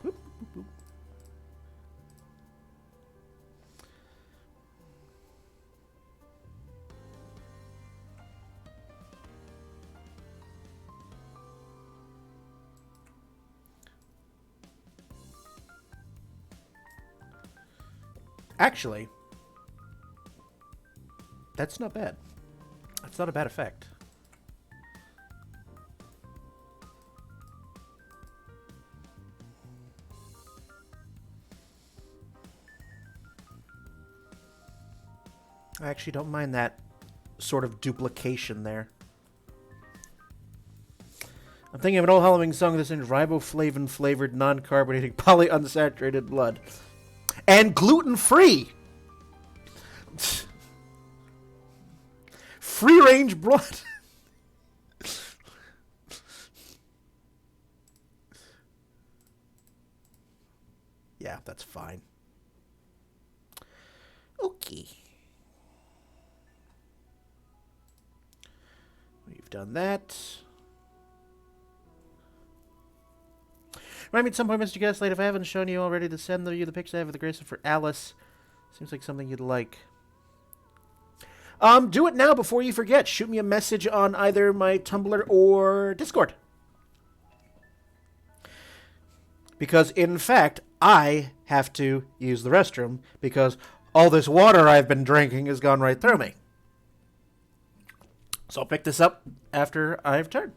Oop, oop, oop. Actually, that's not bad. That's not a bad effect. I actually don't mind that sort of duplication there. I'm thinking of an old Halloween song that's in riboflavin flavored, non-carbonated, polyunsaturated blood. And gluten-free! Free-range blood! Yeah, that's fine. Okay. We've done that. Remind me at some point, Mr. Gaslight, if I haven't shown you already, to send you the pics I have of the Grace for Alice. Seems like something you'd like. Do it now before you forget. Shoot me a message on either my Tumblr or Discord. Because, in fact, I have to use the restroom because all this water I've been drinking has gone right through me. So I'll pick this up after I've turned.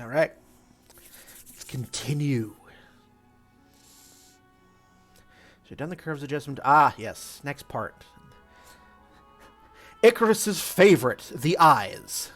All right. Let's continue. So done the curves adjustment. Ah, yes. Next part. Icarus's favorite, the eyes.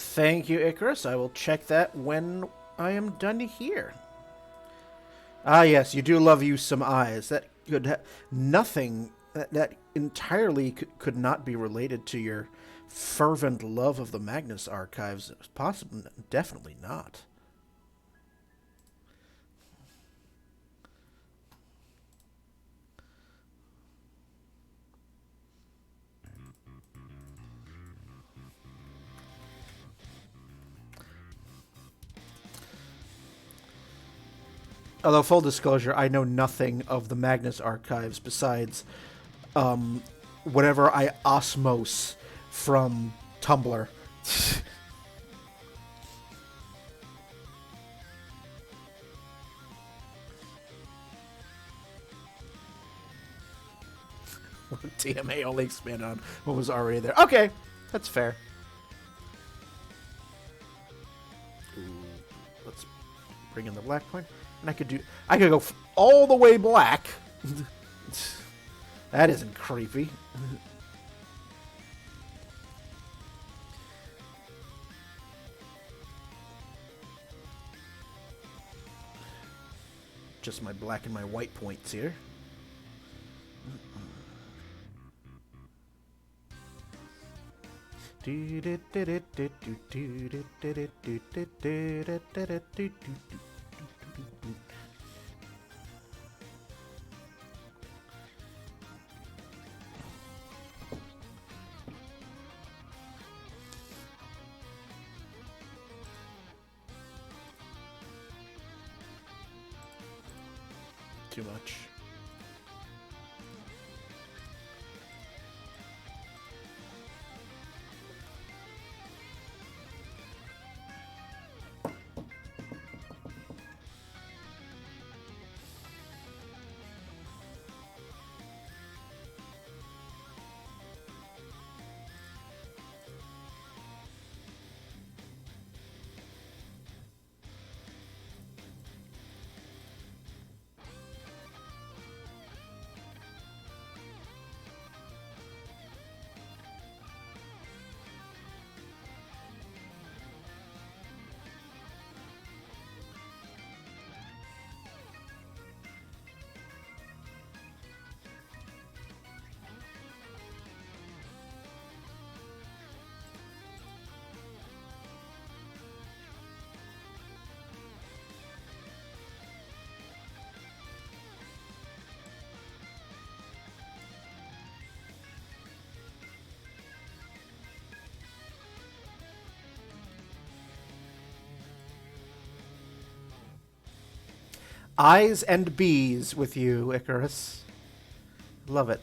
Thank you, Icarus. I will check that when I am done here. Ah, yes, you do love you some eyes. That could nothing that entirely could not be related to your fervent love of the Magnus archives. Possibly, definitely not. Although, full disclosure, I know nothing of the Magnus archives besides whatever I osmose from Tumblr. TMA only expanded on what was already there. Okay, that's fair. Ooh, let's bring in the black point. And I could go all the way black. That isn't creepy. Just my black and my white points here. Too much. Eyes and bees with you, Icarus. Love it.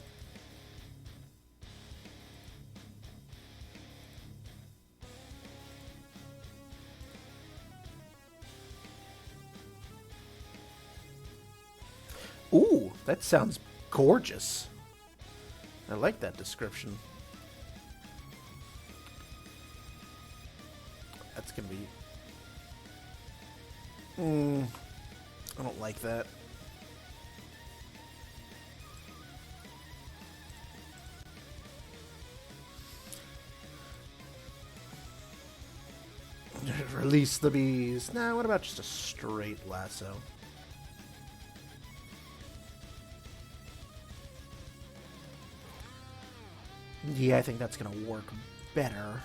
Ooh, that sounds gorgeous. I like that description. That's gonna be... I don't like that. Release the bees. Nah, what about just a straight lasso? Yeah, I think that's gonna work better.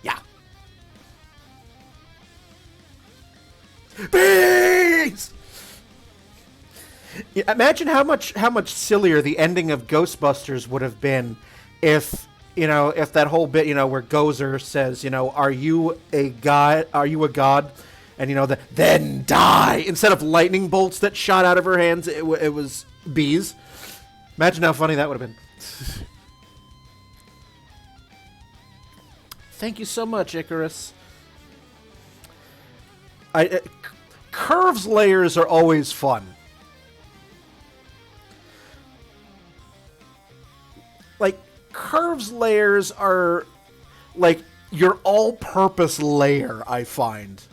Yeah. Bees! Yeah, imagine how much sillier the ending of Ghostbusters would have been if, if that whole bit, where Gozer says, are you a god? Are you a god? And, then die. Instead of lightning bolts that shot out of her hands, it was bees. Imagine how funny that would have been. Thank you so much, Icarus. Curves layers are always fun. Like, curves layers are, like, your all-purpose layer, I find.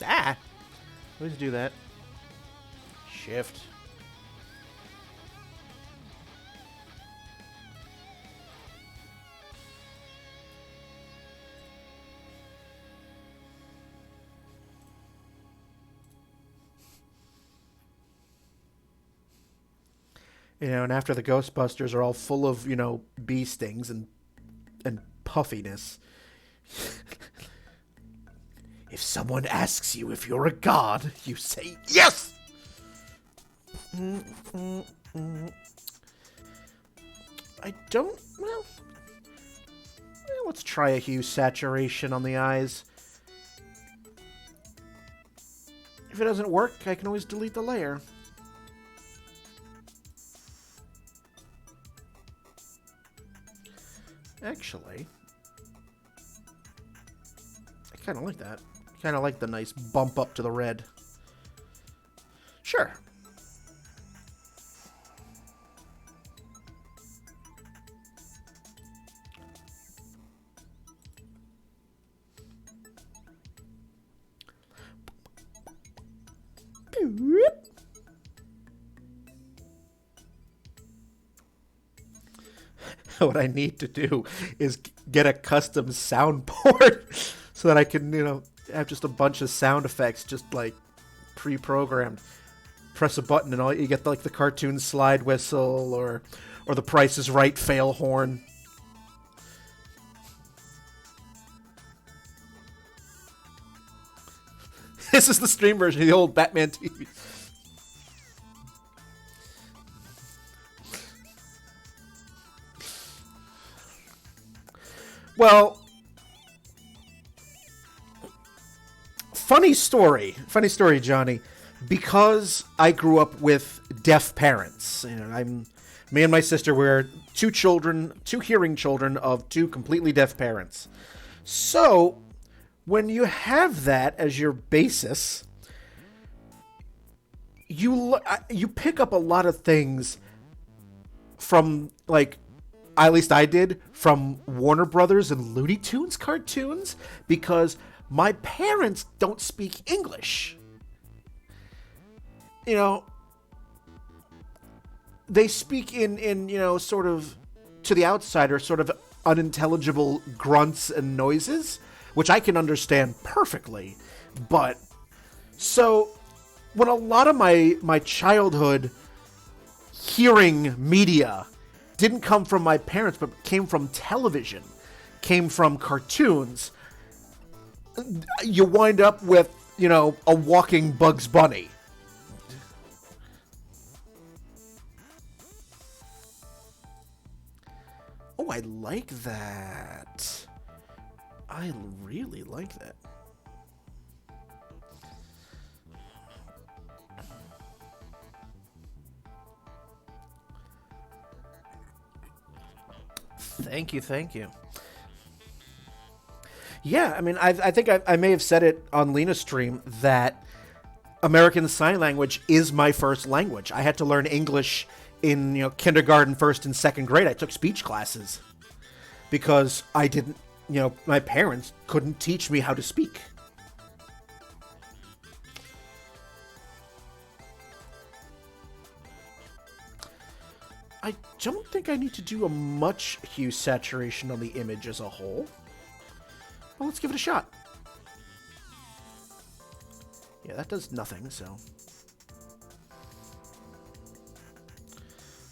Ah! Let's do that. Shift. And after the Ghostbusters are all full of, bee stings and puffiness. If someone asks you if you're a god, you say yes! I don't... Well, let's try a hue saturation on the eyes. If it doesn't work, I can always delete the layer. Actually, I kind of like that. Kind of like the nice bump up to the red. Sure. What I need to do is get a custom soundboard so that I can, have just a bunch of sound effects just like pre-programmed. Press a button and all you get like the cartoon slide whistle or the Price is Right fail horn. This is the stream version of the old Batman TV. Well, funny story, Johnny. Because I grew up with deaf parents, me and my sister were two hearing children of two completely deaf parents. So, when you have that as your basis, you pick up a lot of things from, like, at least I did, from Warner Brothers and Looney Tunes cartoons, because my parents don't speak English. They speak in sort of, to the outsider, sort of unintelligible grunts and noises, which I can understand perfectly. But, so, when a lot of my childhood hearing media didn't come from my parents, but came from television, came from cartoons, you wind up with, a walking Bugs Bunny. Oh, I like that. I really like that. Thank you. Yeah, I mean, I think I may have said it on Lena's stream that American Sign Language is my first language. I had to learn English in kindergarten, first and second grade. I took speech classes because I didn't, my parents couldn't teach me how to speak. I don't think I need to do a much hue saturation on the image as a whole. Well, let's give it a shot. Yeah, that does nothing, so.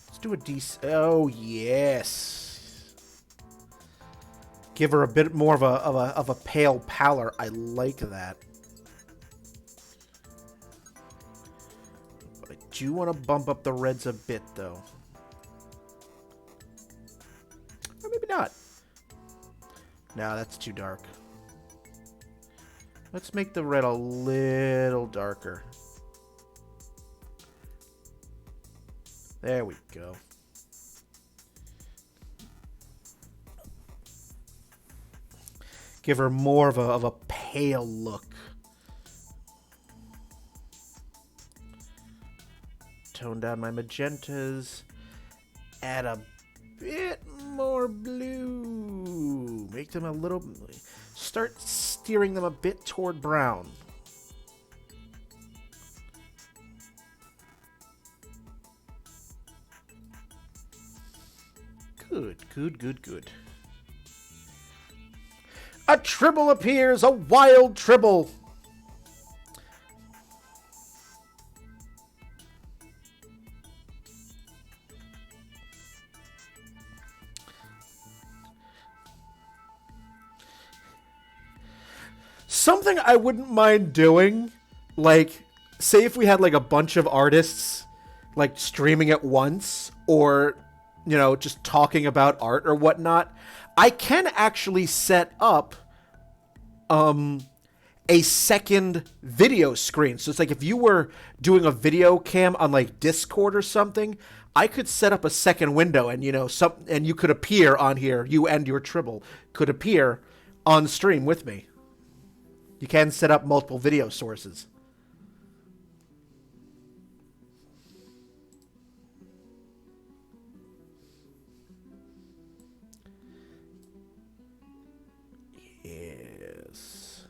Let's do a decent. Oh, yes. Give her a bit more of a pale pallor. I like that. But I do want to bump up the reds a bit, though. Or maybe not. No, that's too dark. Let's make the red a little darker. There we go. Give her more of a pale look. Tone down my magentas. Add a bit more blue. Make them a little... Start steering them a bit toward brown. Good. A Tribble appears! A wild Tribble! Something I wouldn't mind doing, like, say if we had, like, a bunch of artists, like, streaming at once, or, just talking about art or whatnot, I can actually set up, a second video screen. So it's like if you were doing a video cam on, like, Discord or something, I could set up a second window and, and you could appear on here, you and your Tribble could appear on stream with me. You can set up multiple video sources. Yes.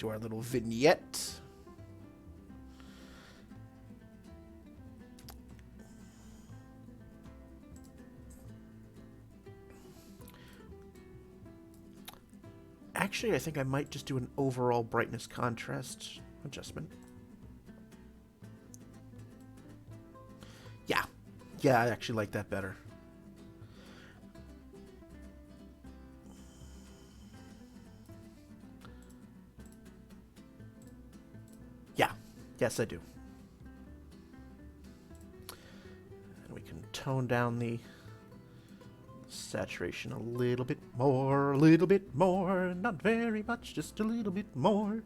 to our little vignette. Actually, I think I might just do an overall brightness contrast adjustment. Yeah. Yeah, I actually like that better. Yeah. Yes, I do. And we can tone down the saturation a little bit more, not very much, just a little bit more.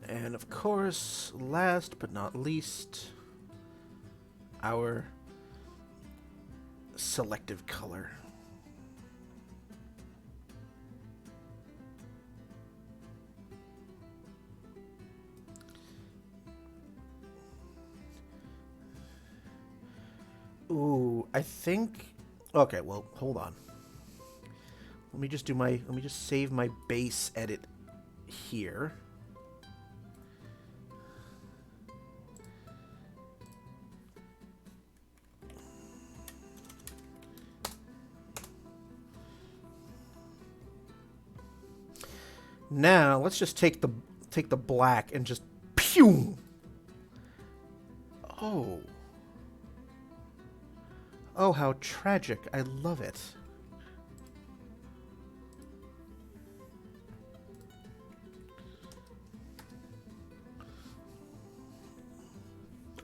And of course, last but not least, our selective color. Ooh, I think... Okay, well, hold on. Let me just save my base edit here. Now, let's just take the black and just pew. Oh. Oh, how tragic. I love it.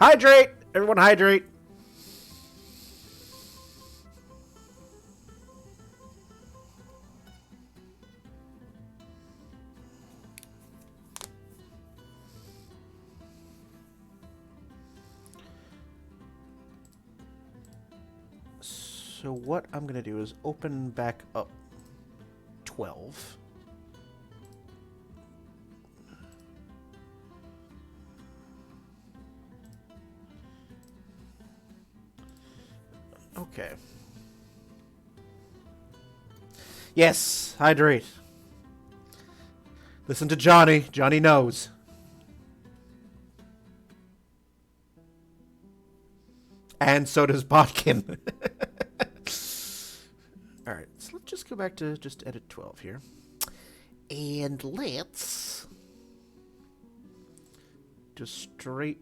Hydrate! Everyone hydrate! So what I'm going to do is open back up 12. Okay. Yes, hydrate. Listen to Johnny. Johnny knows. And so does Botkin. Alright, so let's just go back to just edit 12 here. And let's just straight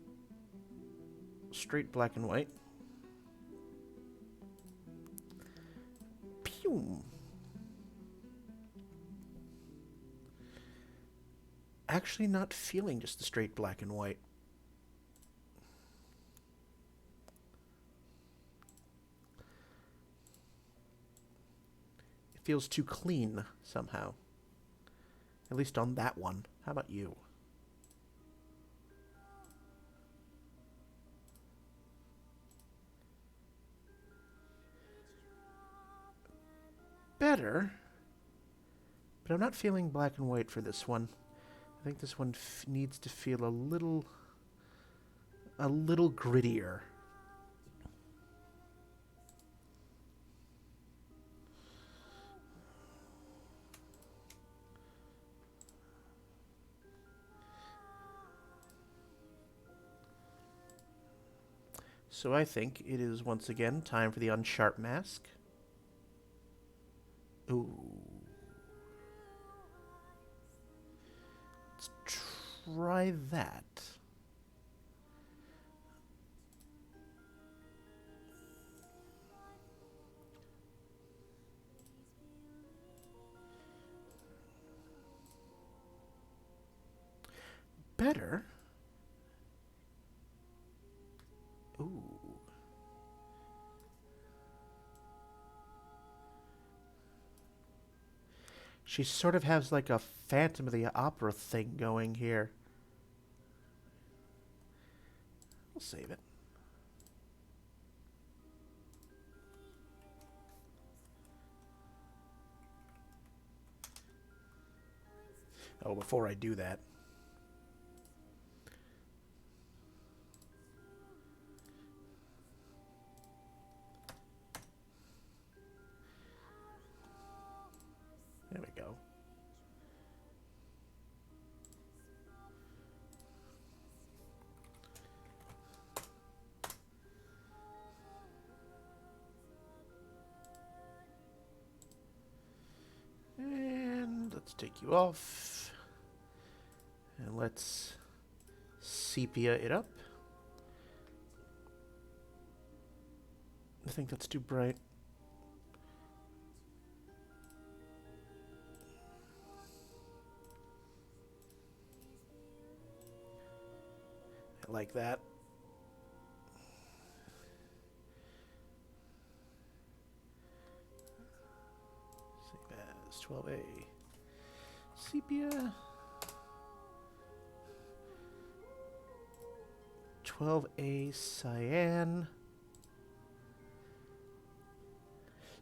black and white. Pew. Actually not feeling just the straight black and white. It feels too clean somehow. At least on that one. How about you? Better. But I'm not feeling black and white for this one. I think this one needs to feel a little grittier. So I think it is once again time for the unsharp mask. Ooh. Let's try that. Better. Ooh. She sort of has like a Phantom of the Opera thing going here. We'll save it. Oh, before I do that. go. And let's take you off. And let's sepia it up. I think that's too bright. Like that. Save as 12A. Sepia. 12A cyan.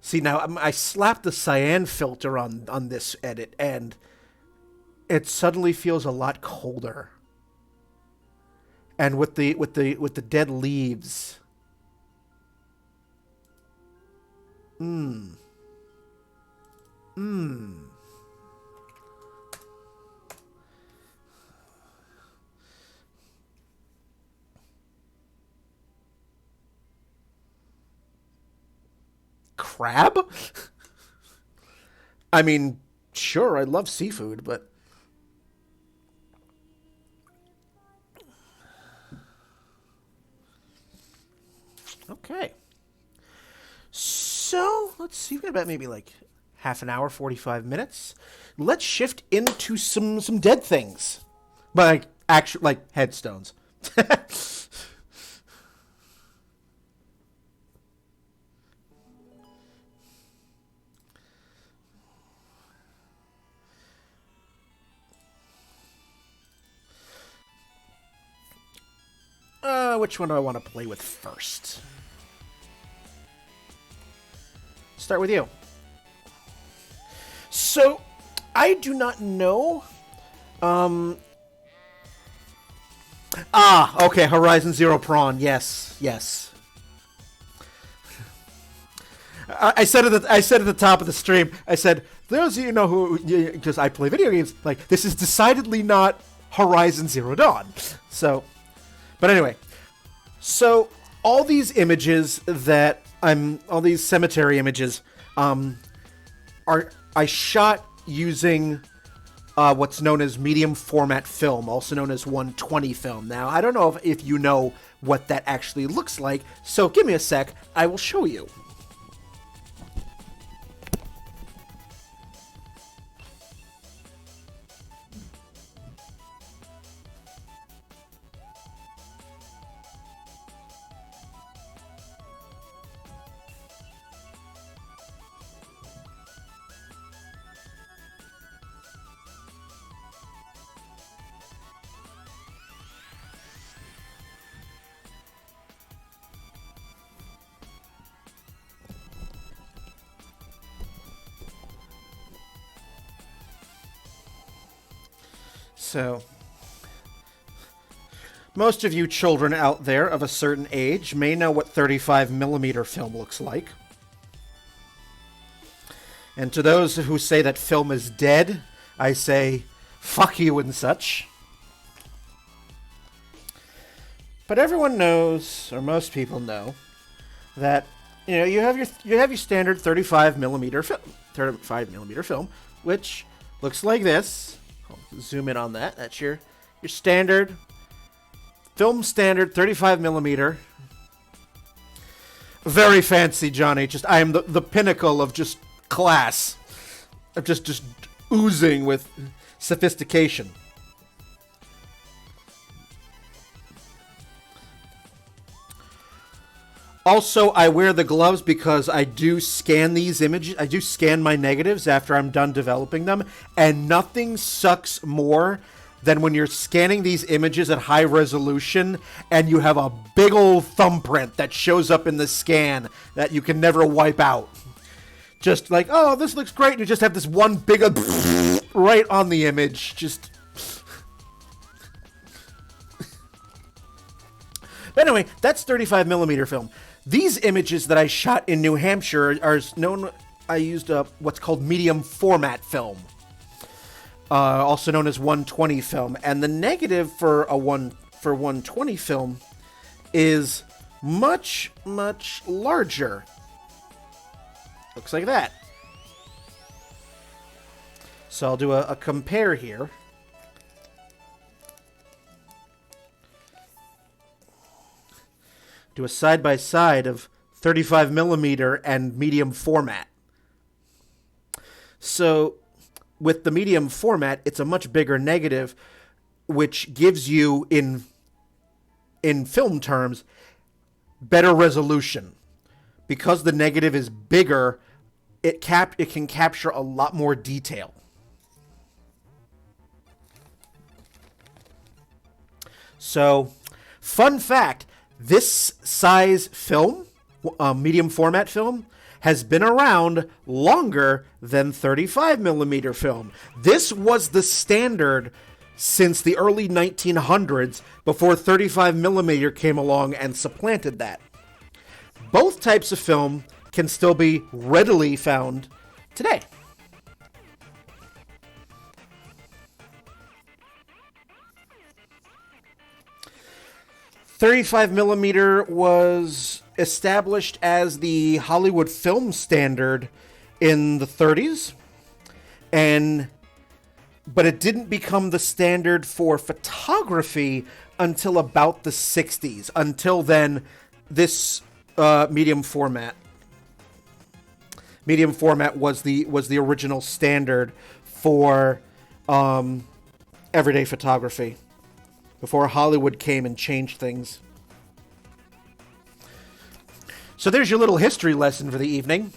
See, now I slapped the cyan filter on this edit, and it suddenly feels a lot colder. And with the dead leaves. Crab? I mean, sure, I love seafood, but... Okay. So, let's see, we've got about maybe like half an hour, 45 minutes. Let's shift into some dead things. But like, actual, like, headstones. Which one do I want to play with first? Start with you. So, I do not know. Okay, Horizon Zero Prawn. Yes, yes. I said at the top of the stream. I said, "Those of you know who, because I play video games, like this is decidedly not Horizon Zero Dawn." So, but anyway. So, all these images that all these cemetery images, I shot using what's known as medium format film, also known as 120 film. Now, I don't know if you know what that actually looks like, so give me a sec, I will show you. So, most of you children out there of a certain age may know what 35mm film looks like. And to those who say that film is dead, I say, fuck you and such. But everyone knows, or most people know, that you have your standard 35mm film, which looks like this. I'll zoom in on that. That's your standard film standard 35mm. Very fancy, Johnny. Just I am the pinnacle of just class, of just oozing with sophistication. Also, I wear the gloves because I do scan these images. I do scan my negatives after I'm done developing them, and nothing sucks more than when you're scanning these images at high resolution and you have a big old thumbprint that shows up in the scan that you can never wipe out. Just like, oh, this looks great, and you just have this one big right on the image. Just... But anyway, that's 35mm film. These images that I shot in New Hampshire are known I used what's called medium format film, also known as 120 film, and the negative for 120 film is much larger. Looks like that. So I'll do a compare here. Do a side-by-side of 35 millimeter and medium format. So with the medium format, it's a much bigger negative, which gives you, in film terms, better resolution. Because the negative is bigger, it can capture a lot more detail. So, fun fact, this size film, medium format film, has been around longer than 35 millimeter film. This was the standard since the early 1900s, before 35 millimeter came along and supplanted that. Both types of film can still be readily found today. .35 millimeter was established as the Hollywood film standard in the 30s, but it didn't become the standard for photography until about the 60s. Until then, this medium format was the original standard for everyday photography, before Hollywood came and changed things. So there's your little history lesson for the evening.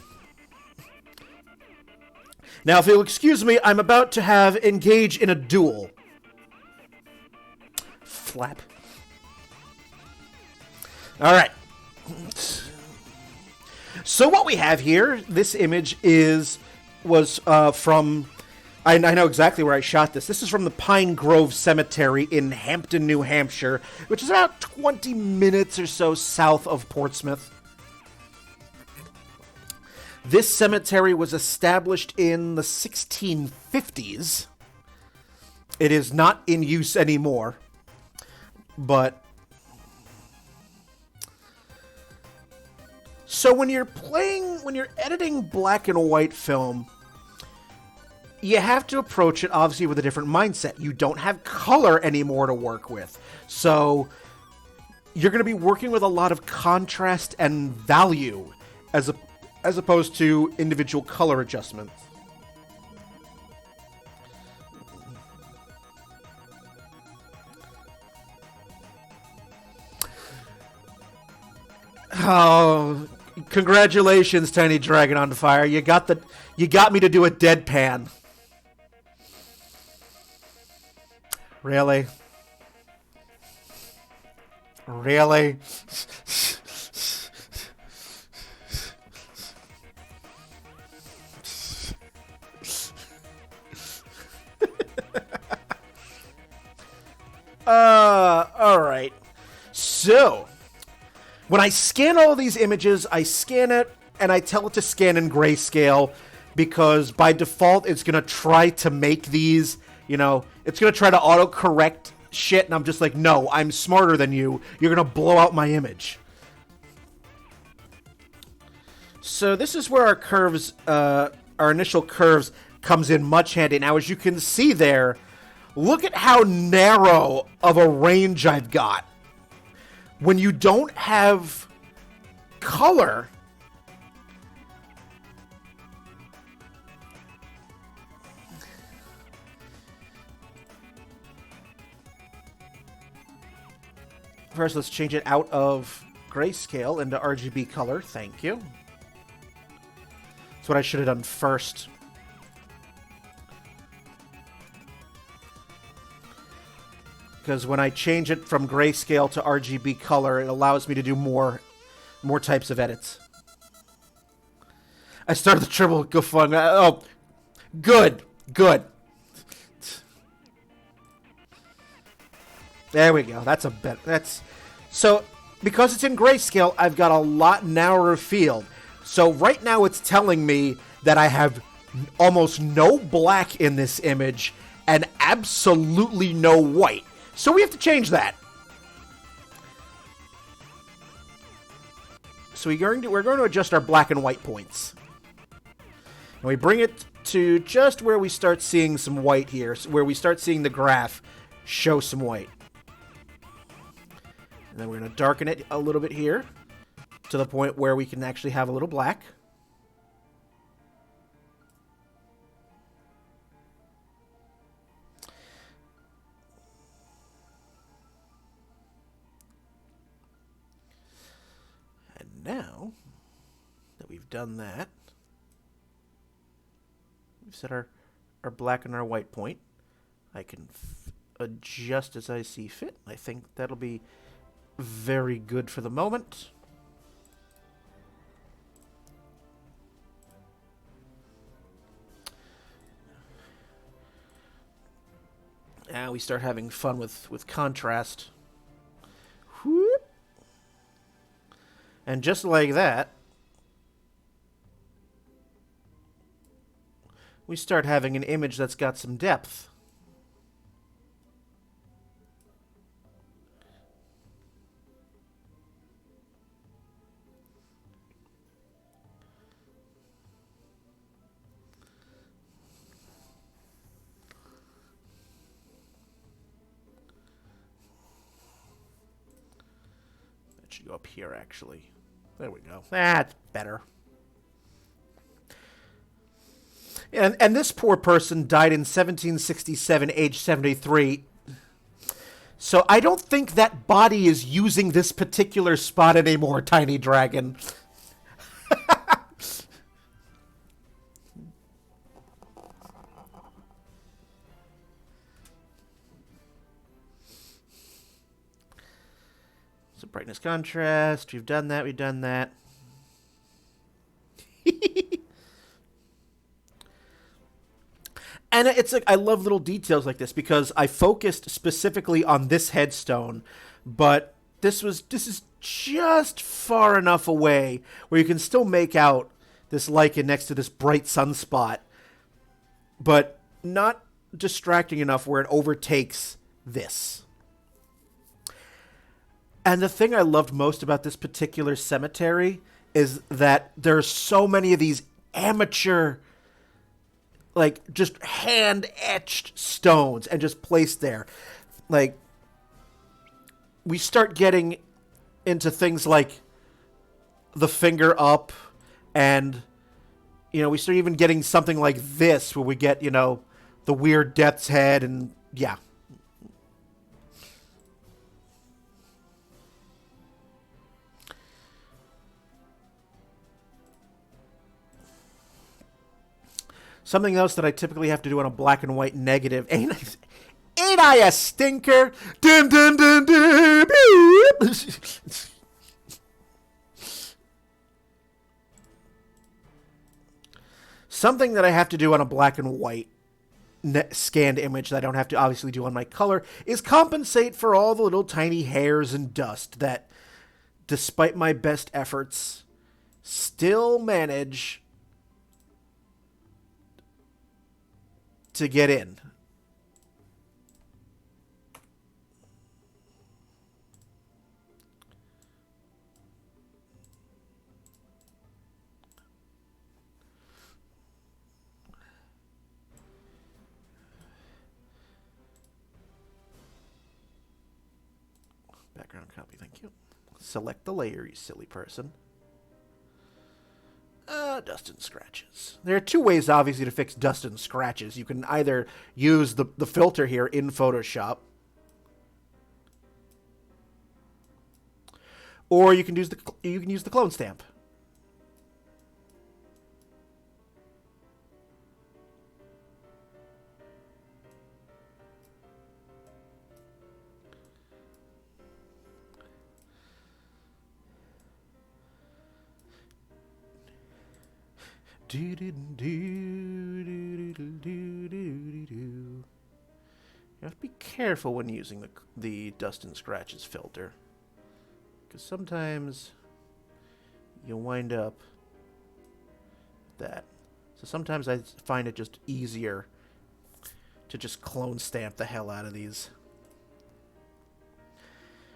Now, if you'll excuse me, I'm about to engage in a duel. Flap. All right. So what we have here, this image was from... I know exactly where I shot this. This is from the Pine Grove Cemetery in Hampton, New Hampshire, which is about 20 minutes or so south of Portsmouth. This cemetery was established in the 1650s. It is not in use anymore, but... So when you're editing black and white film, you have to approach it, obviously, with a different mindset. You don't have color anymore to work with. So you're going to be working with a lot of contrast and value as opposed to individual color adjustments. Oh, congratulations, Tiny Dragon on Fire. You got me to do a deadpan. Really? Really? All right. So, when I scan all these images, I scan it and I tell it to scan in grayscale, because by default it's going to try to make these, it's going to try to autocorrect shit, and I'm just like, no, I'm smarter than you. You're going to blow out my image. So this is where our curves, our initial curves comes in much handy. Now, as you can see there, look at how narrow of a range I've got. When you don't have color, first let's change it out of grayscale into RGB color. Thank you. That's what I should have done first. Because when I change it from grayscale to RGB color, it allows me to do more types of edits. I started the triple GoFundMe. Oh, good. There we go. That's a bit. So because it's in grayscale, I've got a lot narrower field. So right now it's telling me that I have almost no black in this image and absolutely no white. So we have to change that. So we're going to adjust our black and white points. And we bring it to just where we start seeing some white here, where we start seeing the graph show some white. And then we're going to darken it a little bit here to the point where we can actually have a little black. And now that we've done that, we've set our black and our white point. I can adjust as I see fit. I think that'll be very good for the moment. Now we start having fun with contrast. Whoop. And just like that, we start having an image that's got some depth. That should go up here, actually. There we go. That's better. And this poor person died in 1767, age 73. So I don't think that body is using this particular spot anymore, Tiny Dragon. So brightness contrast, we've done that, we've done that. And it's like, I love little details like this because I focused specifically on this headstone, but this is just far enough away where you can still make out this lichen next to this bright sunspot, but not distracting enough where it overtakes this. And the thing I loved most about this particular cemetery is that there's so many of these amateur, like, just hand-etched stones and just placed there. Like, we start getting into things like the finger up and, you know, we start even getting something like this where we get, you know, the weird death's head and, yeah. Something else that I typically have to do on a black and white negative. Ain't I a stinker? Dun, dun, dun, dun, Something that I have to do on a black and white scanned image that I don't have to obviously do on my color is compensate for all the little tiny hairs and dust that, despite my best efforts, still manage to get in. Background copy, thank you. Select the layer, you silly person. Dust and scratches. There are two ways, obviously, to fix dust and scratches. You can either use the filter here in Photoshop, or you can use the clone stamp. You have to be careful when using the dust and scratches filter, because sometimes you'll wind up that. So sometimes I find it just easier to just clone stamp the hell out of these.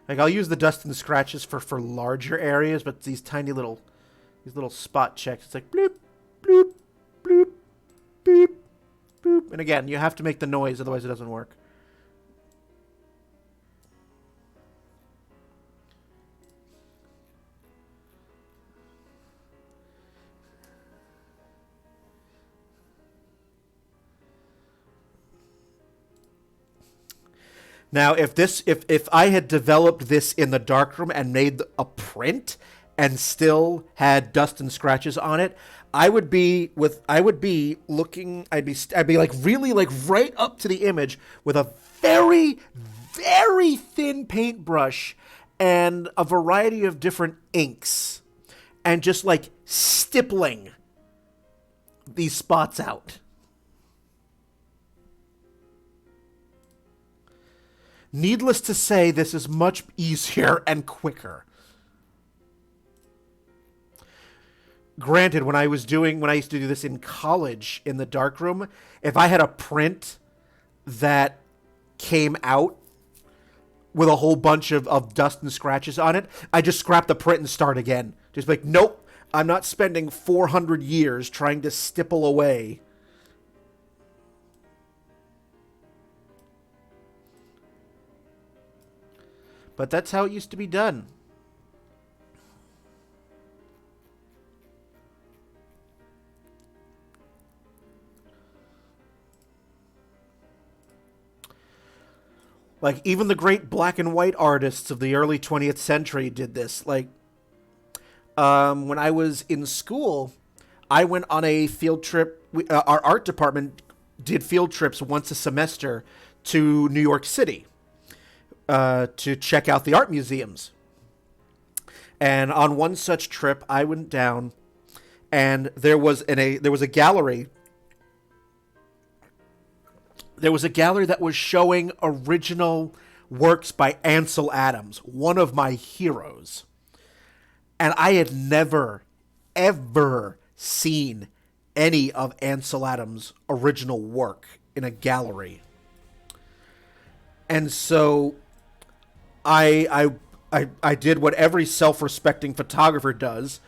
Like, I'll use the dust and scratches for larger areas, but these little spot checks, it's like bloop, bloop, bloop, boop, boop. And again, you have to make the noise, otherwise it doesn't work. Now, if I had developed this in the darkroom and made a print and still had dust and scratches on it, I'd be like really like right up to the image with a very, very thin paintbrush and a variety of different inks and just like stippling these spots out. Needless to say, this is much easier and quicker. Granted, when I used to do this in college in the darkroom, if I had a print that came out with a whole bunch of dust and scratches on it, I just scrap the print and start again. Just like, nope, I'm not spending 400 years trying to stipple away. But that's how it used to be done. Like, even the great black and white artists of the early 20th century did this. Like, when I was in school, I went on a field trip. Our art department did field trips once a semester to New York City to check out the art museums. And on one such trip, I went down, and there was a gallery. There was a gallery that was showing original works by Ansel Adams, one of my heroes. And I had never, ever seen any of Ansel Adams' original work in a gallery. And so I did what every self-respecting photographer does.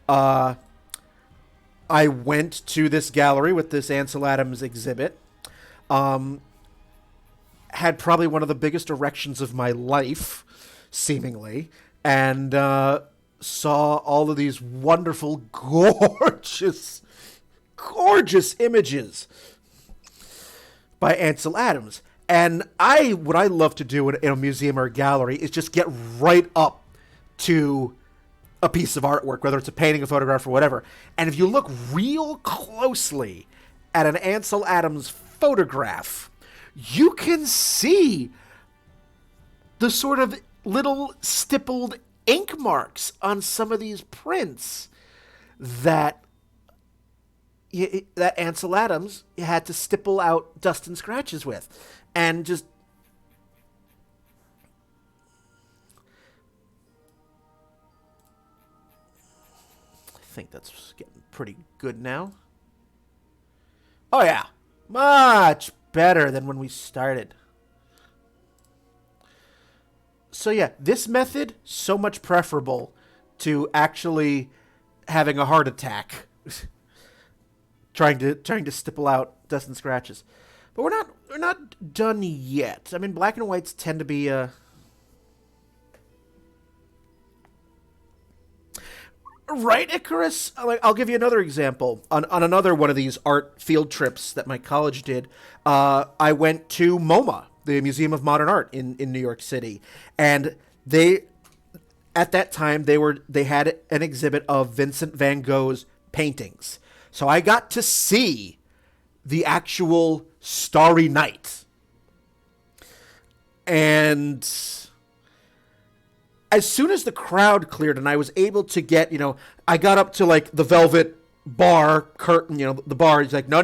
I went to this gallery with this Ansel Adams exhibit. Had probably one of the biggest erections of my life, seemingly, and saw all of these wonderful, gorgeous, gorgeous images by Ansel Adams. And what I love to do in a museum or a gallery is just get right up to a piece of artwork, whether it's a painting, a photograph, or whatever. And if you look real closely at an Ansel Adams photograph, you can see the sort of little stippled ink marks on some of these prints that Ansel Adams had to stipple out dust and scratches with. And just I think that's getting pretty good now. Oh yeah, much better than when we started. So yeah, this method, so much preferable to actually having a heart attack trying to stipple out dust and scratches. But we're not done yet. I mean, black and whites tend to be right, Icarus? I'll give you another example. On another one of these art field trips that my college did, I went to MoMA, the Museum of Modern Art in New York City. And at that time, they had an exhibit of Vincent van Gogh's paintings. So I got to see the actual Starry Night. And as soon as the crowd cleared and I was able to get, I got up to like the velvet bar curtain, the bar. He's like, no,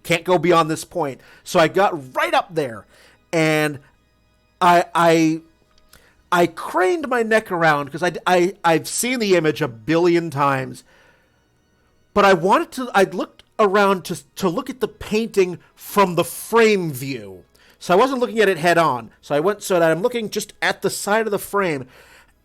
can't go beyond this point. So I got right up there, and I craned my neck around because I've seen the image a billion times. but I wanted to. I looked around to look at the painting from the frame view, so I wasn't looking at it head on. So I went so that I'm looking just at the side of the frame,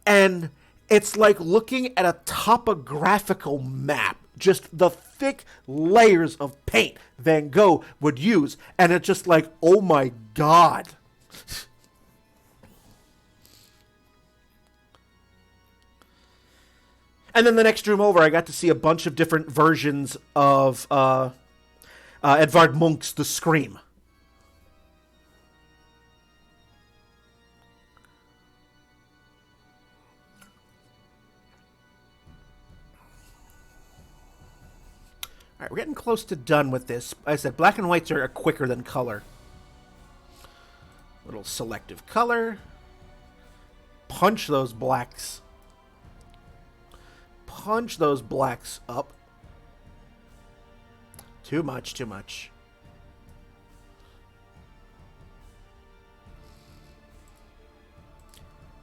and it's like looking at a topographical map. Just the thick layers of paint Van Gogh would use, and it's just like, oh my god. And then the next room over, I got to see a bunch of different versions of Edvard Munch's The Scream. All right, we're getting close to done with this. Like I said, black and whites are quicker than color. Little selective color. Punch those blacks. Punch those blacks up. Too much, too much.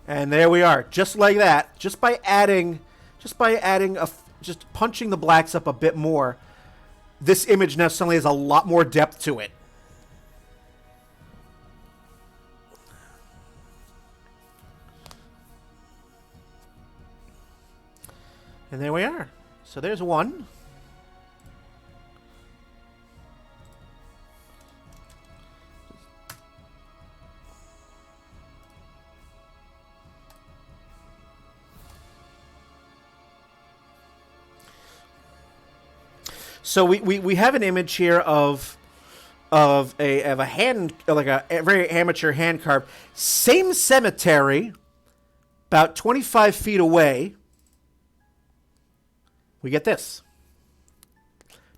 And there we are, just like that. Just by adding just punching the blacks up a bit more, this image now suddenly has a lot more depth to it. And there we are. So there's one. So we have an image here of a hand, like a very amateur hand carved, same cemetery, about 25 feet away. We get this,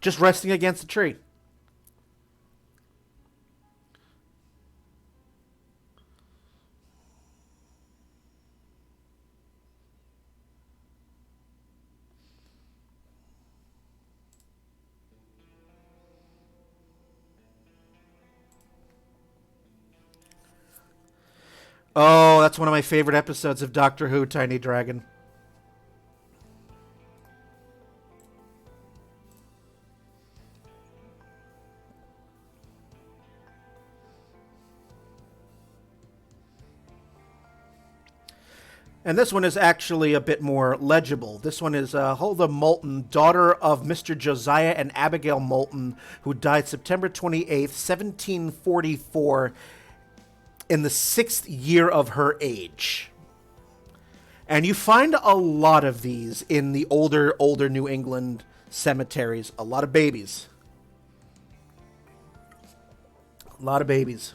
just resting against the tree. Oh, that's one of my favorite episodes of Doctor Who, Tiny Dragon. And this one is actually a bit more legible. This one is Huldah Moulton, daughter of Mr. Josiah and Abigail Moulton, who died September 28th, 1744, in the 6th year of her age. And you find a lot of these in the older New England cemeteries. A lot of babies. A lot of babies.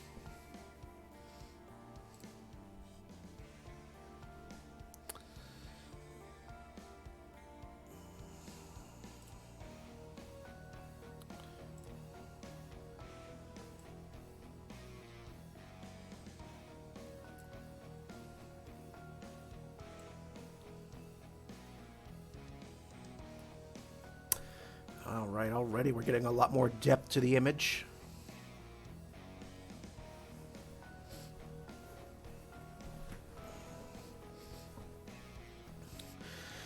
All right, already we're getting a lot more depth to the image.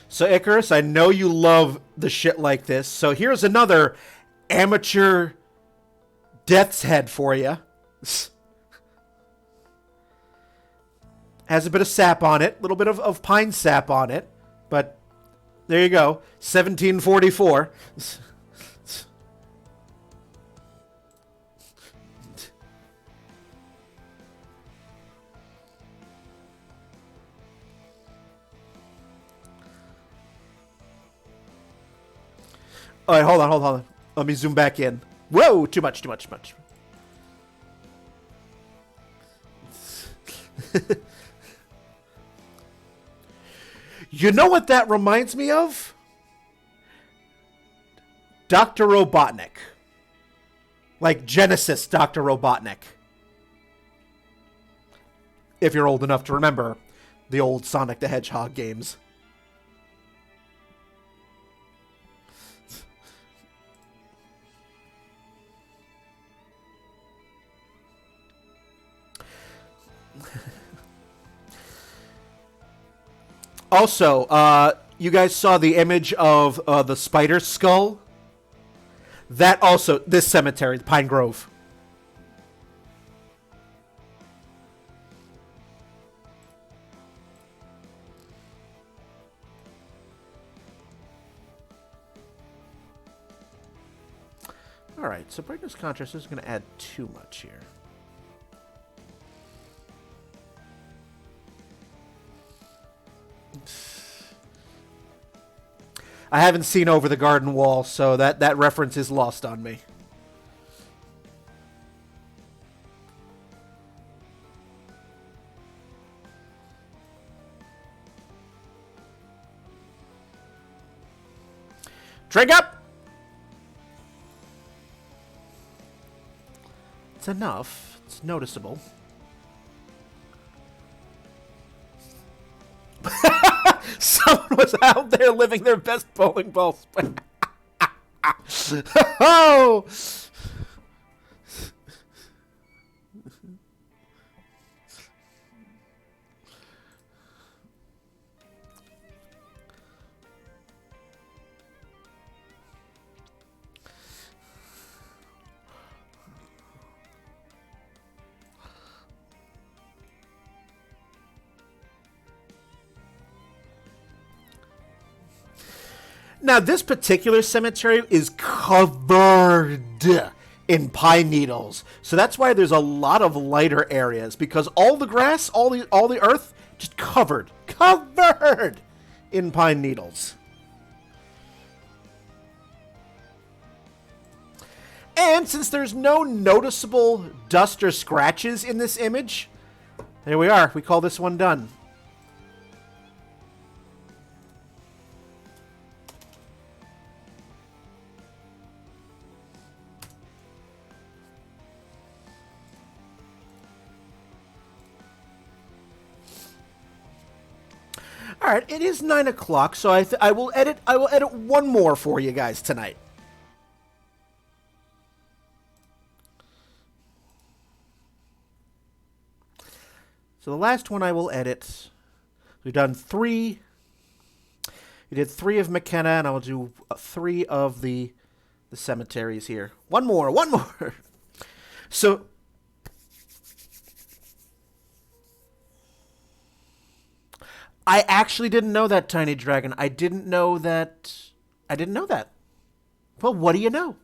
So Icarus, I know you love the shit like this. So here's another amateur death's head for you. Has a bit of sap on it, a little bit of pine sap on it, but there you go, 1744. All right, hold on. Let me zoom back in. Whoa, too much. You know what that reminds me of? Dr. Robotnik. Like Genesis Dr. Robotnik. If you're old enough to remember the old Sonic the Hedgehog games. Also, You guys saw the image of the spider skull? That also, this cemetery, Pine Grove. Alright, so brightness contrast isn't going to add too much here. I haven't seen Over the Garden Wall, so that reference is lost on me. Drink up! It's enough. It's noticeable. Someone was out there living their best bowling ball swing. Oh! Now, this particular cemetery is covered in pine needles. So that's why there's a lot of lighter areas, because all the grass, all the earth, just covered in pine needles. And since there's no noticeable dust or scratches in this image, there we are. We call this one done. All right, it is 9 o'clock, so I will edit one more for you guys tonight. So the last one I will edit. We've done 3. We did 3 of McKenna, and I will do 3 of the cemeteries here. One more. So. I actually didn't know that, Tiny Dragon. I didn't know that. Well, what do you know?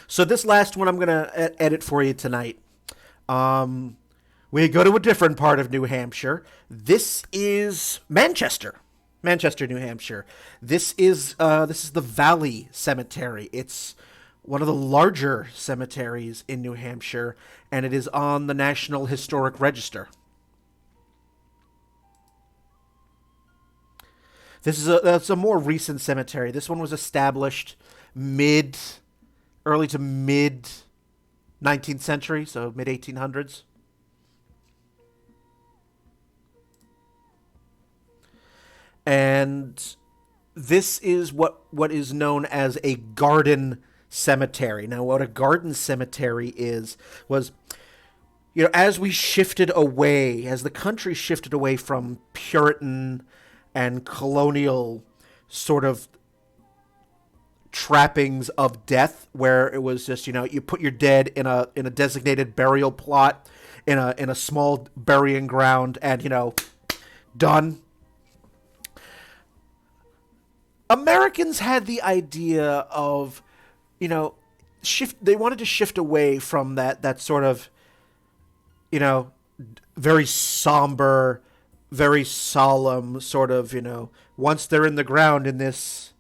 So this last one I'm going to edit for you tonight. We go to a different part of New Hampshire. This is Manchester, New Hampshire. This is the Valley Cemetery. It's one of the larger cemeteries in New Hampshire, and it is on the National Historic Register. That's a more recent cemetery. This one was established early to mid 19th century, so mid 1800s. And this is what is known as a garden cemetery. Now, what a garden cemetery was, as we shifted away, as the country shifted away from Puritan and colonial sort of trappings of death, where it was just, you put your dead in a designated burial plot in a small burying ground, and done. Americans had the idea of they wanted to shift away from that sort of, very somber, very solemn sort of, once they're in the ground in this,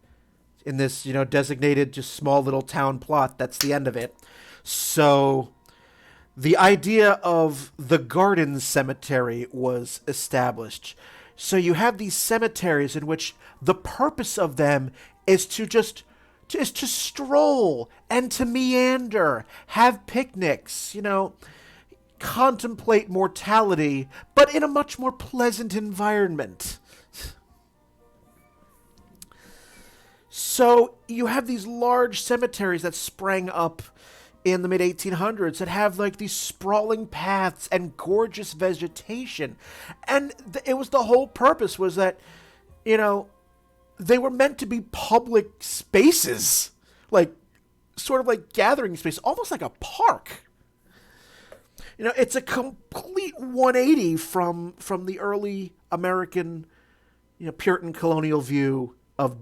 designated just small little town plot, that's the end of it. So the idea of the garden cemetery was established. So you have these cemeteries in which the purpose of them is to stroll and to meander, have picnics, contemplate mortality, but in a much more pleasant environment. So you have these large cemeteries that sprang up in the mid 1800s that have like these sprawling paths and gorgeous vegetation. And it was the whole purpose was that, you know, they were meant to be public spaces, like sort of like gathering space, almost like a park. You know, it's a complete 180 from the early American, you know, Puritan colonial view of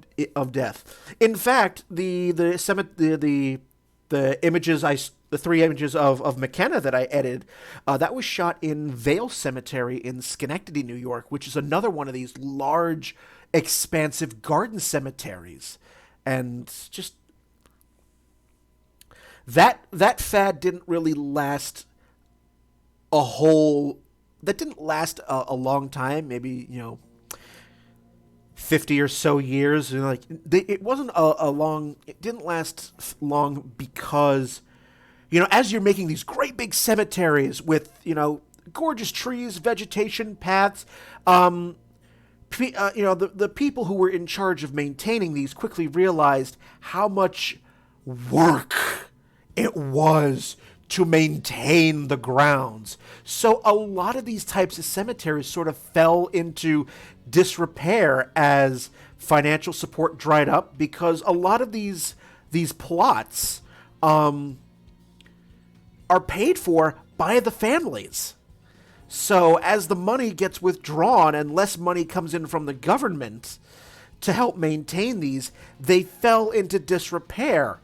death. In fact, the images the three images of McKenna that I edited, that was shot in Vale Cemetery in Schenectady, New York, which is another one of these large, expansive garden cemeteries, and just that fad didn't really last a whole. That didn't last a long time. Maybe 50 or so years. And like it wasn't a long. It didn't last long because as you're making these great big cemeteries with gorgeous trees, vegetation, paths. The people who were in charge of maintaining these quickly realized how much work it was to maintain the grounds. So a lot of these types of cemeteries sort of fell into disrepair as financial support dried up, because a lot of these plots are paid for by the families. So as the money gets withdrawn and less money comes in from the government to help maintain these, they fell into disrepair.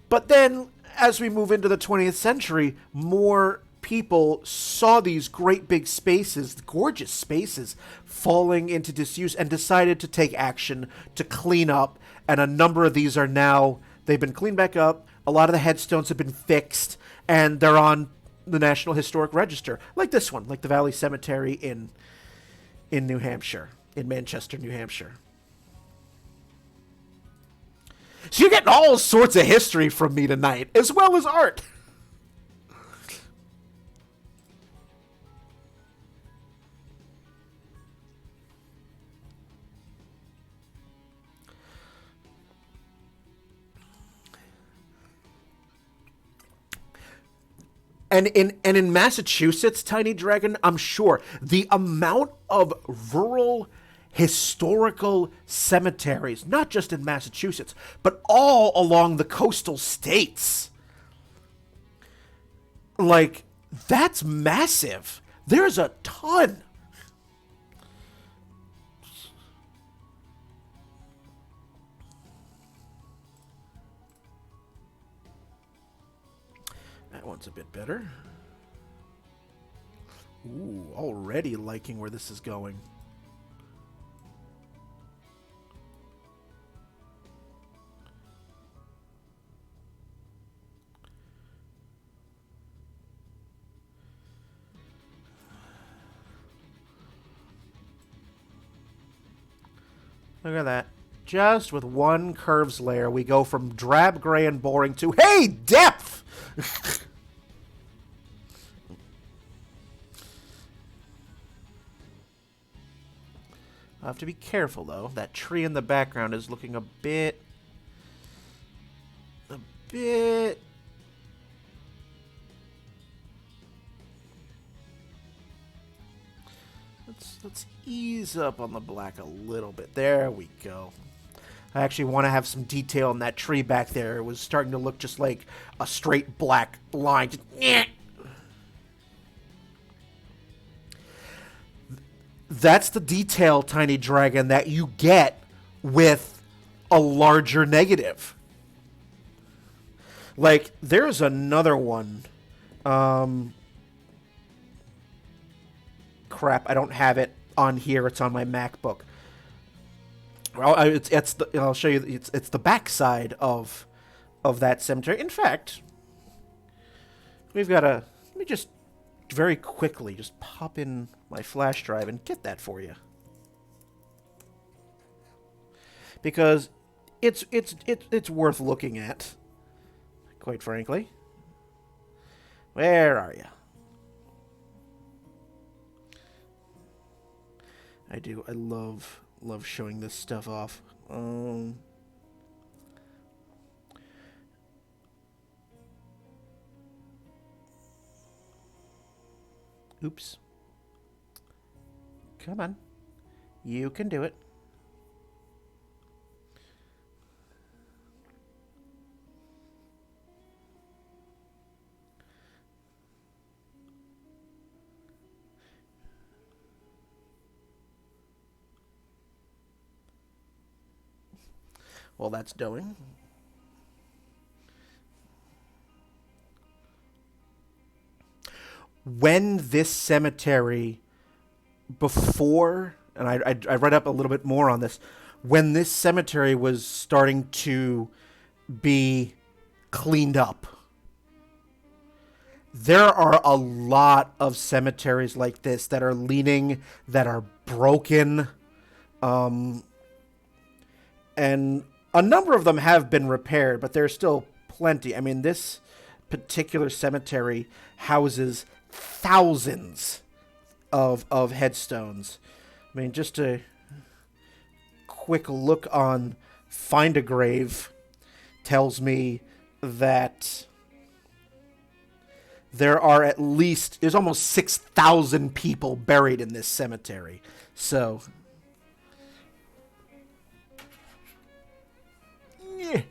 But then, as we move into the 20th century, more people saw these great big spaces, gorgeous spaces, falling into disuse and decided to take action to clean up. And a number of these are now, they've been cleaned back up. A lot of the headstones have been fixed, and they're on the National Historic Register, like this one, like the Valley Cemetery in New Hampshire, in Manchester, New Hampshire. So you're getting all sorts of history from me tonight, as well as art. And in Massachusetts, Tiny Dragon, I'm sure the amount of rural historical cemeteries, not just in Massachusetts, but all along the coastal states, like, that's massive. There's a ton. That one's a bit better. Ooh, already liking where this is going. Look at that. Just with one curves layer, we go from drab, gray, and boring to, hey, depth! I have to be careful, though. That tree in the background is looking a bit... Let's ease up on the black a little bit. There we go. I actually want to have some detail in that tree back there. It was starting to look just like a straight black line. That's the detail, Tiny Dragon, that you get with a larger negative. Like, there's another one. Crap, I don't have it on here. It's on my MacBook. Well, I'll show you. It's the backside of that cemetery. In fact, we've got a. Let me just very quickly just pop in my flash drive and get that for you, because it's worth looking at. Quite frankly, where are you? I love showing this stuff off. Oops. Come on. You can do it. Well, that's doing. When this cemetery, before, and I read up a little bit more on this, when this cemetery was starting to be cleaned up, there are a lot of cemeteries like this that are leaning, that are broken, and a number of them have been repaired, but there's still plenty. I mean, this particular cemetery houses thousands of headstones. I mean, just a quick look on Find a Grave tells me that there's almost 6,000 people buried in this cemetery. So, yeah.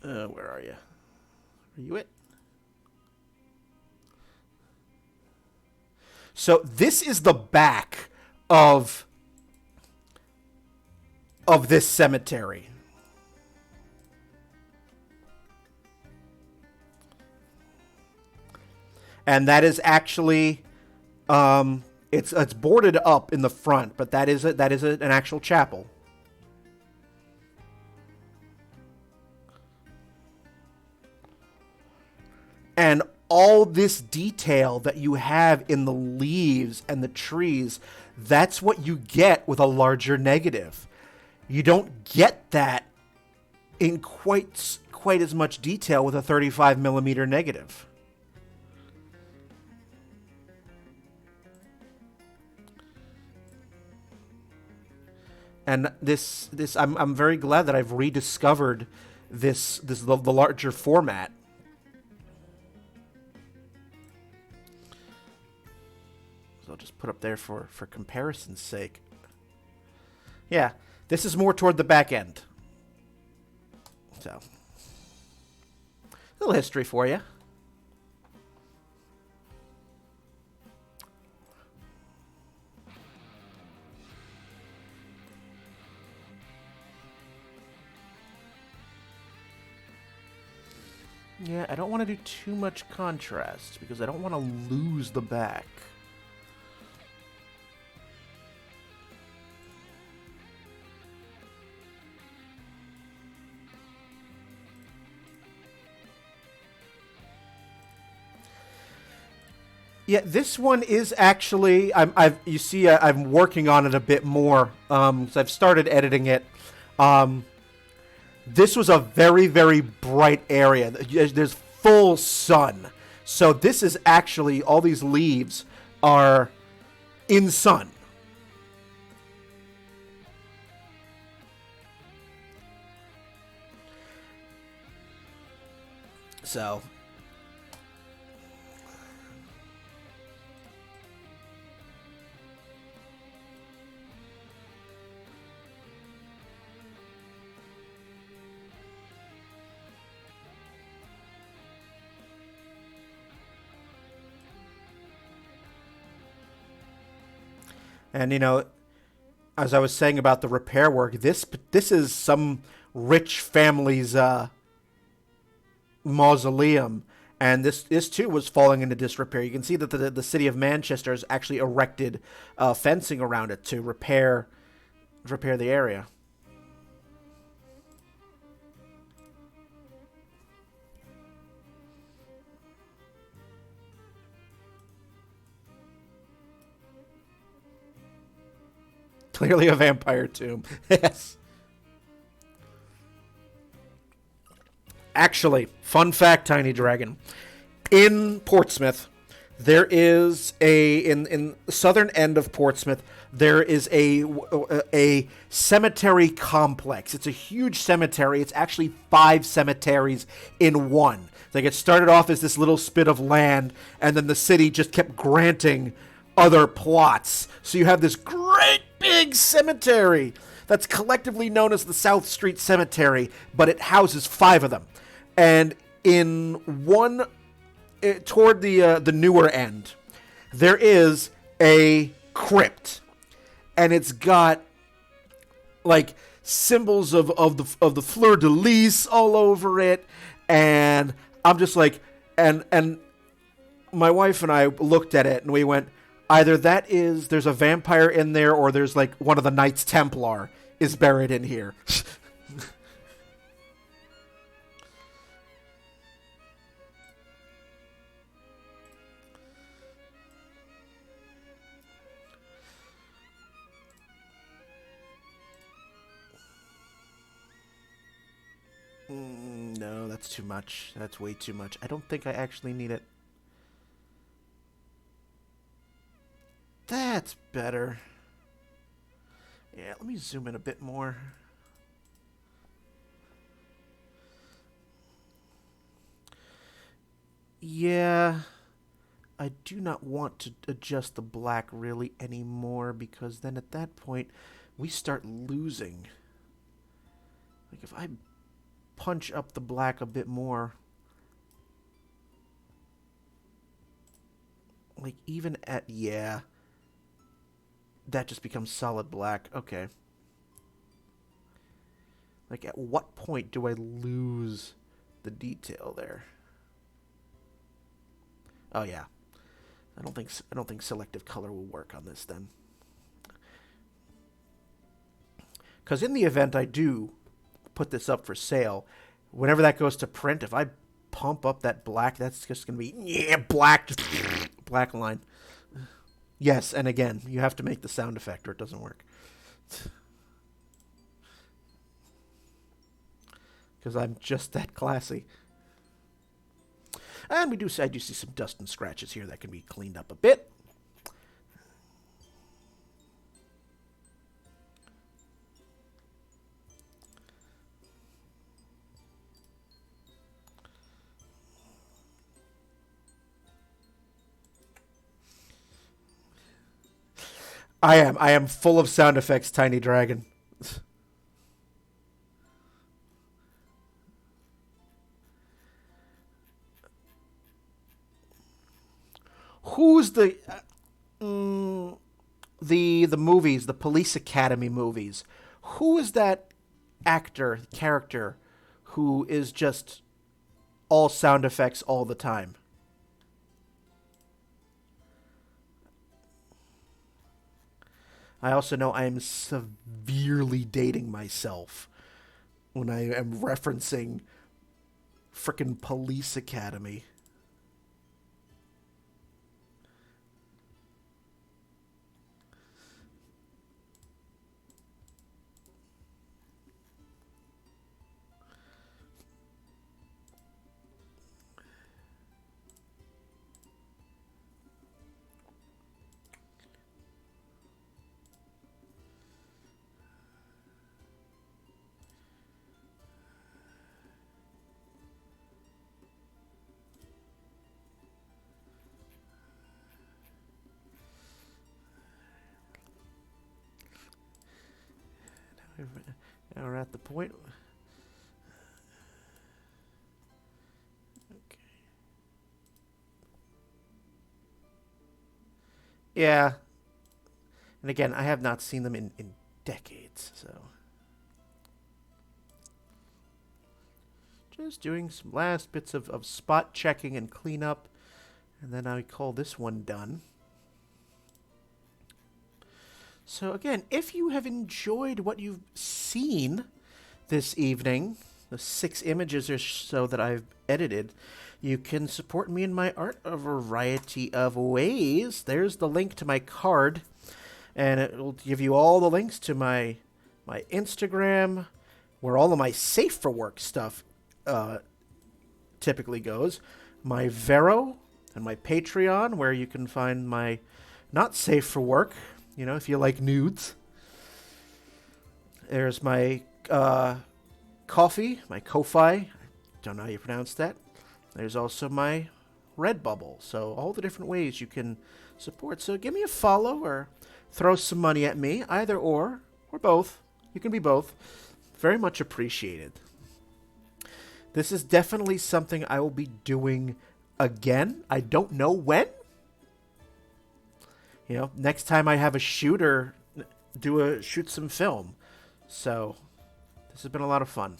Where are you? Are you it? So this is the back of this cemetery. And that is actually it's boarded up in the front, but that is an actual chapel. And all this detail that you have in the leaves and the trees, that's what you get with a larger negative. You don't get that in quite as much detail with a 35 millimeter negative. And this I'm very glad that I've rediscovered the larger format. I'll just put up there for comparison's sake. Yeah, this is more toward the back end. So, a little history for you. Yeah, I don't want to do too much contrast because I don't want to lose the back. Yeah, this one is actually I'm working on it a bit more. So I've started editing it. This was a very, very bright area. There's full sun. So this is actually, all these leaves are in sun. So, and as I was saying about the repair work, this is some rich family's mausoleum, and this too was falling into disrepair. You can see that the city of Manchester has actually erected fencing around it to repair the area. Clearly a vampire tomb. Yes. Actually, fun fact, Tiny Dragon. In Portsmouth, There is in the southern end of Portsmouth. There is a cemetery complex. It's a huge cemetery. It's actually 5 cemeteries in one. Like it started off as this little spit of land, and then the city just kept granting other plots. So you have this great big cemetery that's collectively known as the South Street Cemetery, but it houses 5 of them. And in one toward the newer end, there is a crypt, and it's got like symbols of the fleur de lis all over it, and I'm just like, and my wife and I looked at it and we went, either there's a vampire in there, or there's like one of the Knights Templar is buried in here. No, that's too much. That's way too much. I don't think I actually need it. That's better. Yeah, let me zoom in a bit more. Yeah, I do not want to adjust the black really anymore, because then at that point we start losing. Like if I punch up the black a bit more, like even at, yeah, that just becomes solid black. Okay. Like at what point do I lose the detail there? Oh yeah. I don't think selective color will work on this then. Cuz in the event I do put this up for sale, whenever that goes to print, if I pump up that black, that's just going to be, yeah, black, just black line. Yes, and again, you have to make the sound effect or it doesn't work. Because I'm just that classy. And I do see some dust and scratches here that can be cleaned up a bit. I am full of sound effects, Tiny Dragon. Who's the movies, the Police Academy movies? Who is that actor, character, who is just all sound effects all the time? I also know I am severely dating myself when I am referencing frickin' Police Academy. Now we're at the point. Okay. Yeah. And again, I have not seen them in decades, so. Just doing some last bits of spot checking and cleanup. And then I call this one done. So again, if you have enjoyed what you've seen this evening, the 6 images or so that I've edited, you can support me in my art a variety of ways. There's the link to my card, and it will give you all the links to my Instagram, where all of my Safe for Work stuff typically goes, my Vero, and my Patreon, where you can find my not safe for work, if you like nudes. There's my Ko-fi, I don't know how you pronounce that. There's also my Redbubble. So all the different ways you can support. So give me a follow or throw some money at me, either or both. You can be both. Very much appreciated. This is definitely something I will be doing again. I don't know when. Next time I have a shoot or shoot some film. So this has been a lot of fun.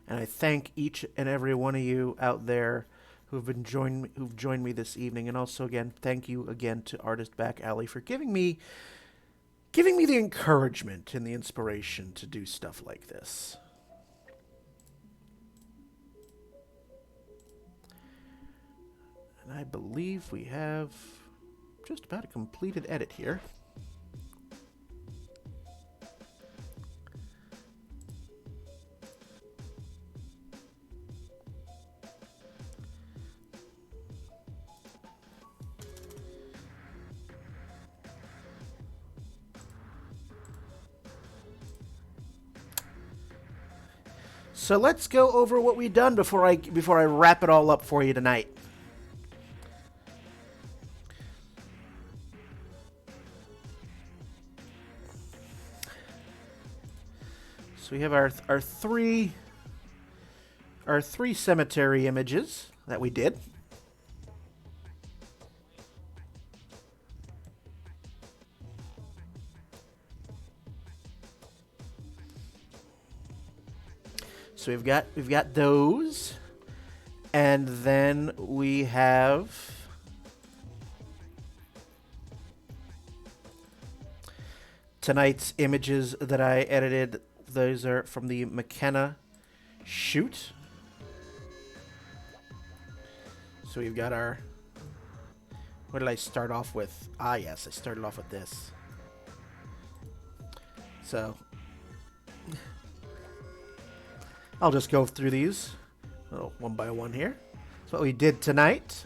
And I thank each and every one of you out there who've joined me this evening. And also, again, thank you again to Artist Back Alley for giving me the encouragement and the inspiration to do stuff like this. And I believe we have just about a completed edit here. So let's go over what we've done before I wrap it all up for you tonight. So we have our three cemetery images that we did. So we've got those, and then we have tonight's images that I edited. Those are from the McKenna shoot. So we've got our, what did I start off with? Ah, yes, I started off with this. So I'll just go through these one by one here. That's what we did tonight.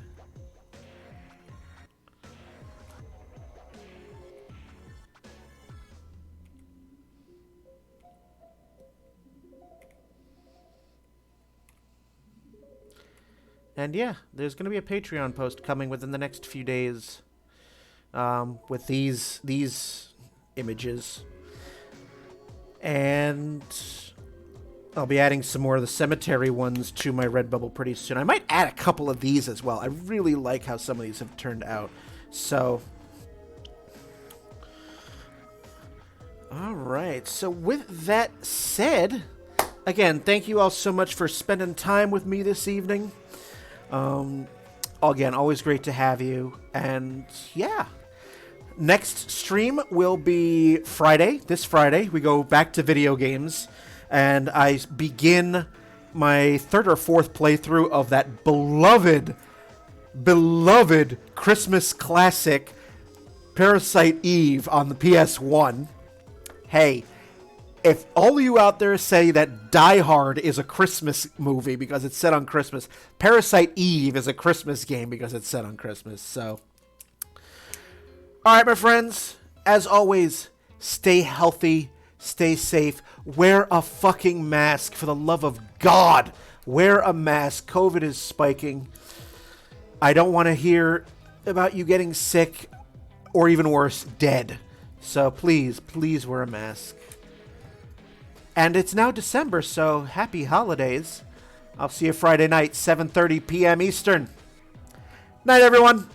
And yeah, there's going to be a Patreon post coming within the next few days with these images. And I'll be adding some more of the cemetery ones to my Redbubble pretty soon. I might add a couple of these as well. I really like how some of these have turned out. So, all right. So with that said, again, thank you all so much for spending time with me this evening. Again, always great to have you. And yeah, next stream will be Friday. This Friday, we go back to video games. And I begin my third or fourth playthrough of that beloved Christmas classic, Parasite Eve on the PS1. Hey, if all of you out there say that Die Hard is a Christmas movie because it's set on Christmas, Parasite Eve is a Christmas game because it's set on Christmas. So, all right, my friends, as always, stay healthy. Stay safe. Wear a fucking mask. For the love of God, wear a mask. COVID is spiking. I don't want to hear about you getting sick or even worse, dead. So please wear a mask. And it's now December, so happy holidays. I'll see you Friday night, 7:30 p.m. Eastern. Night, everyone.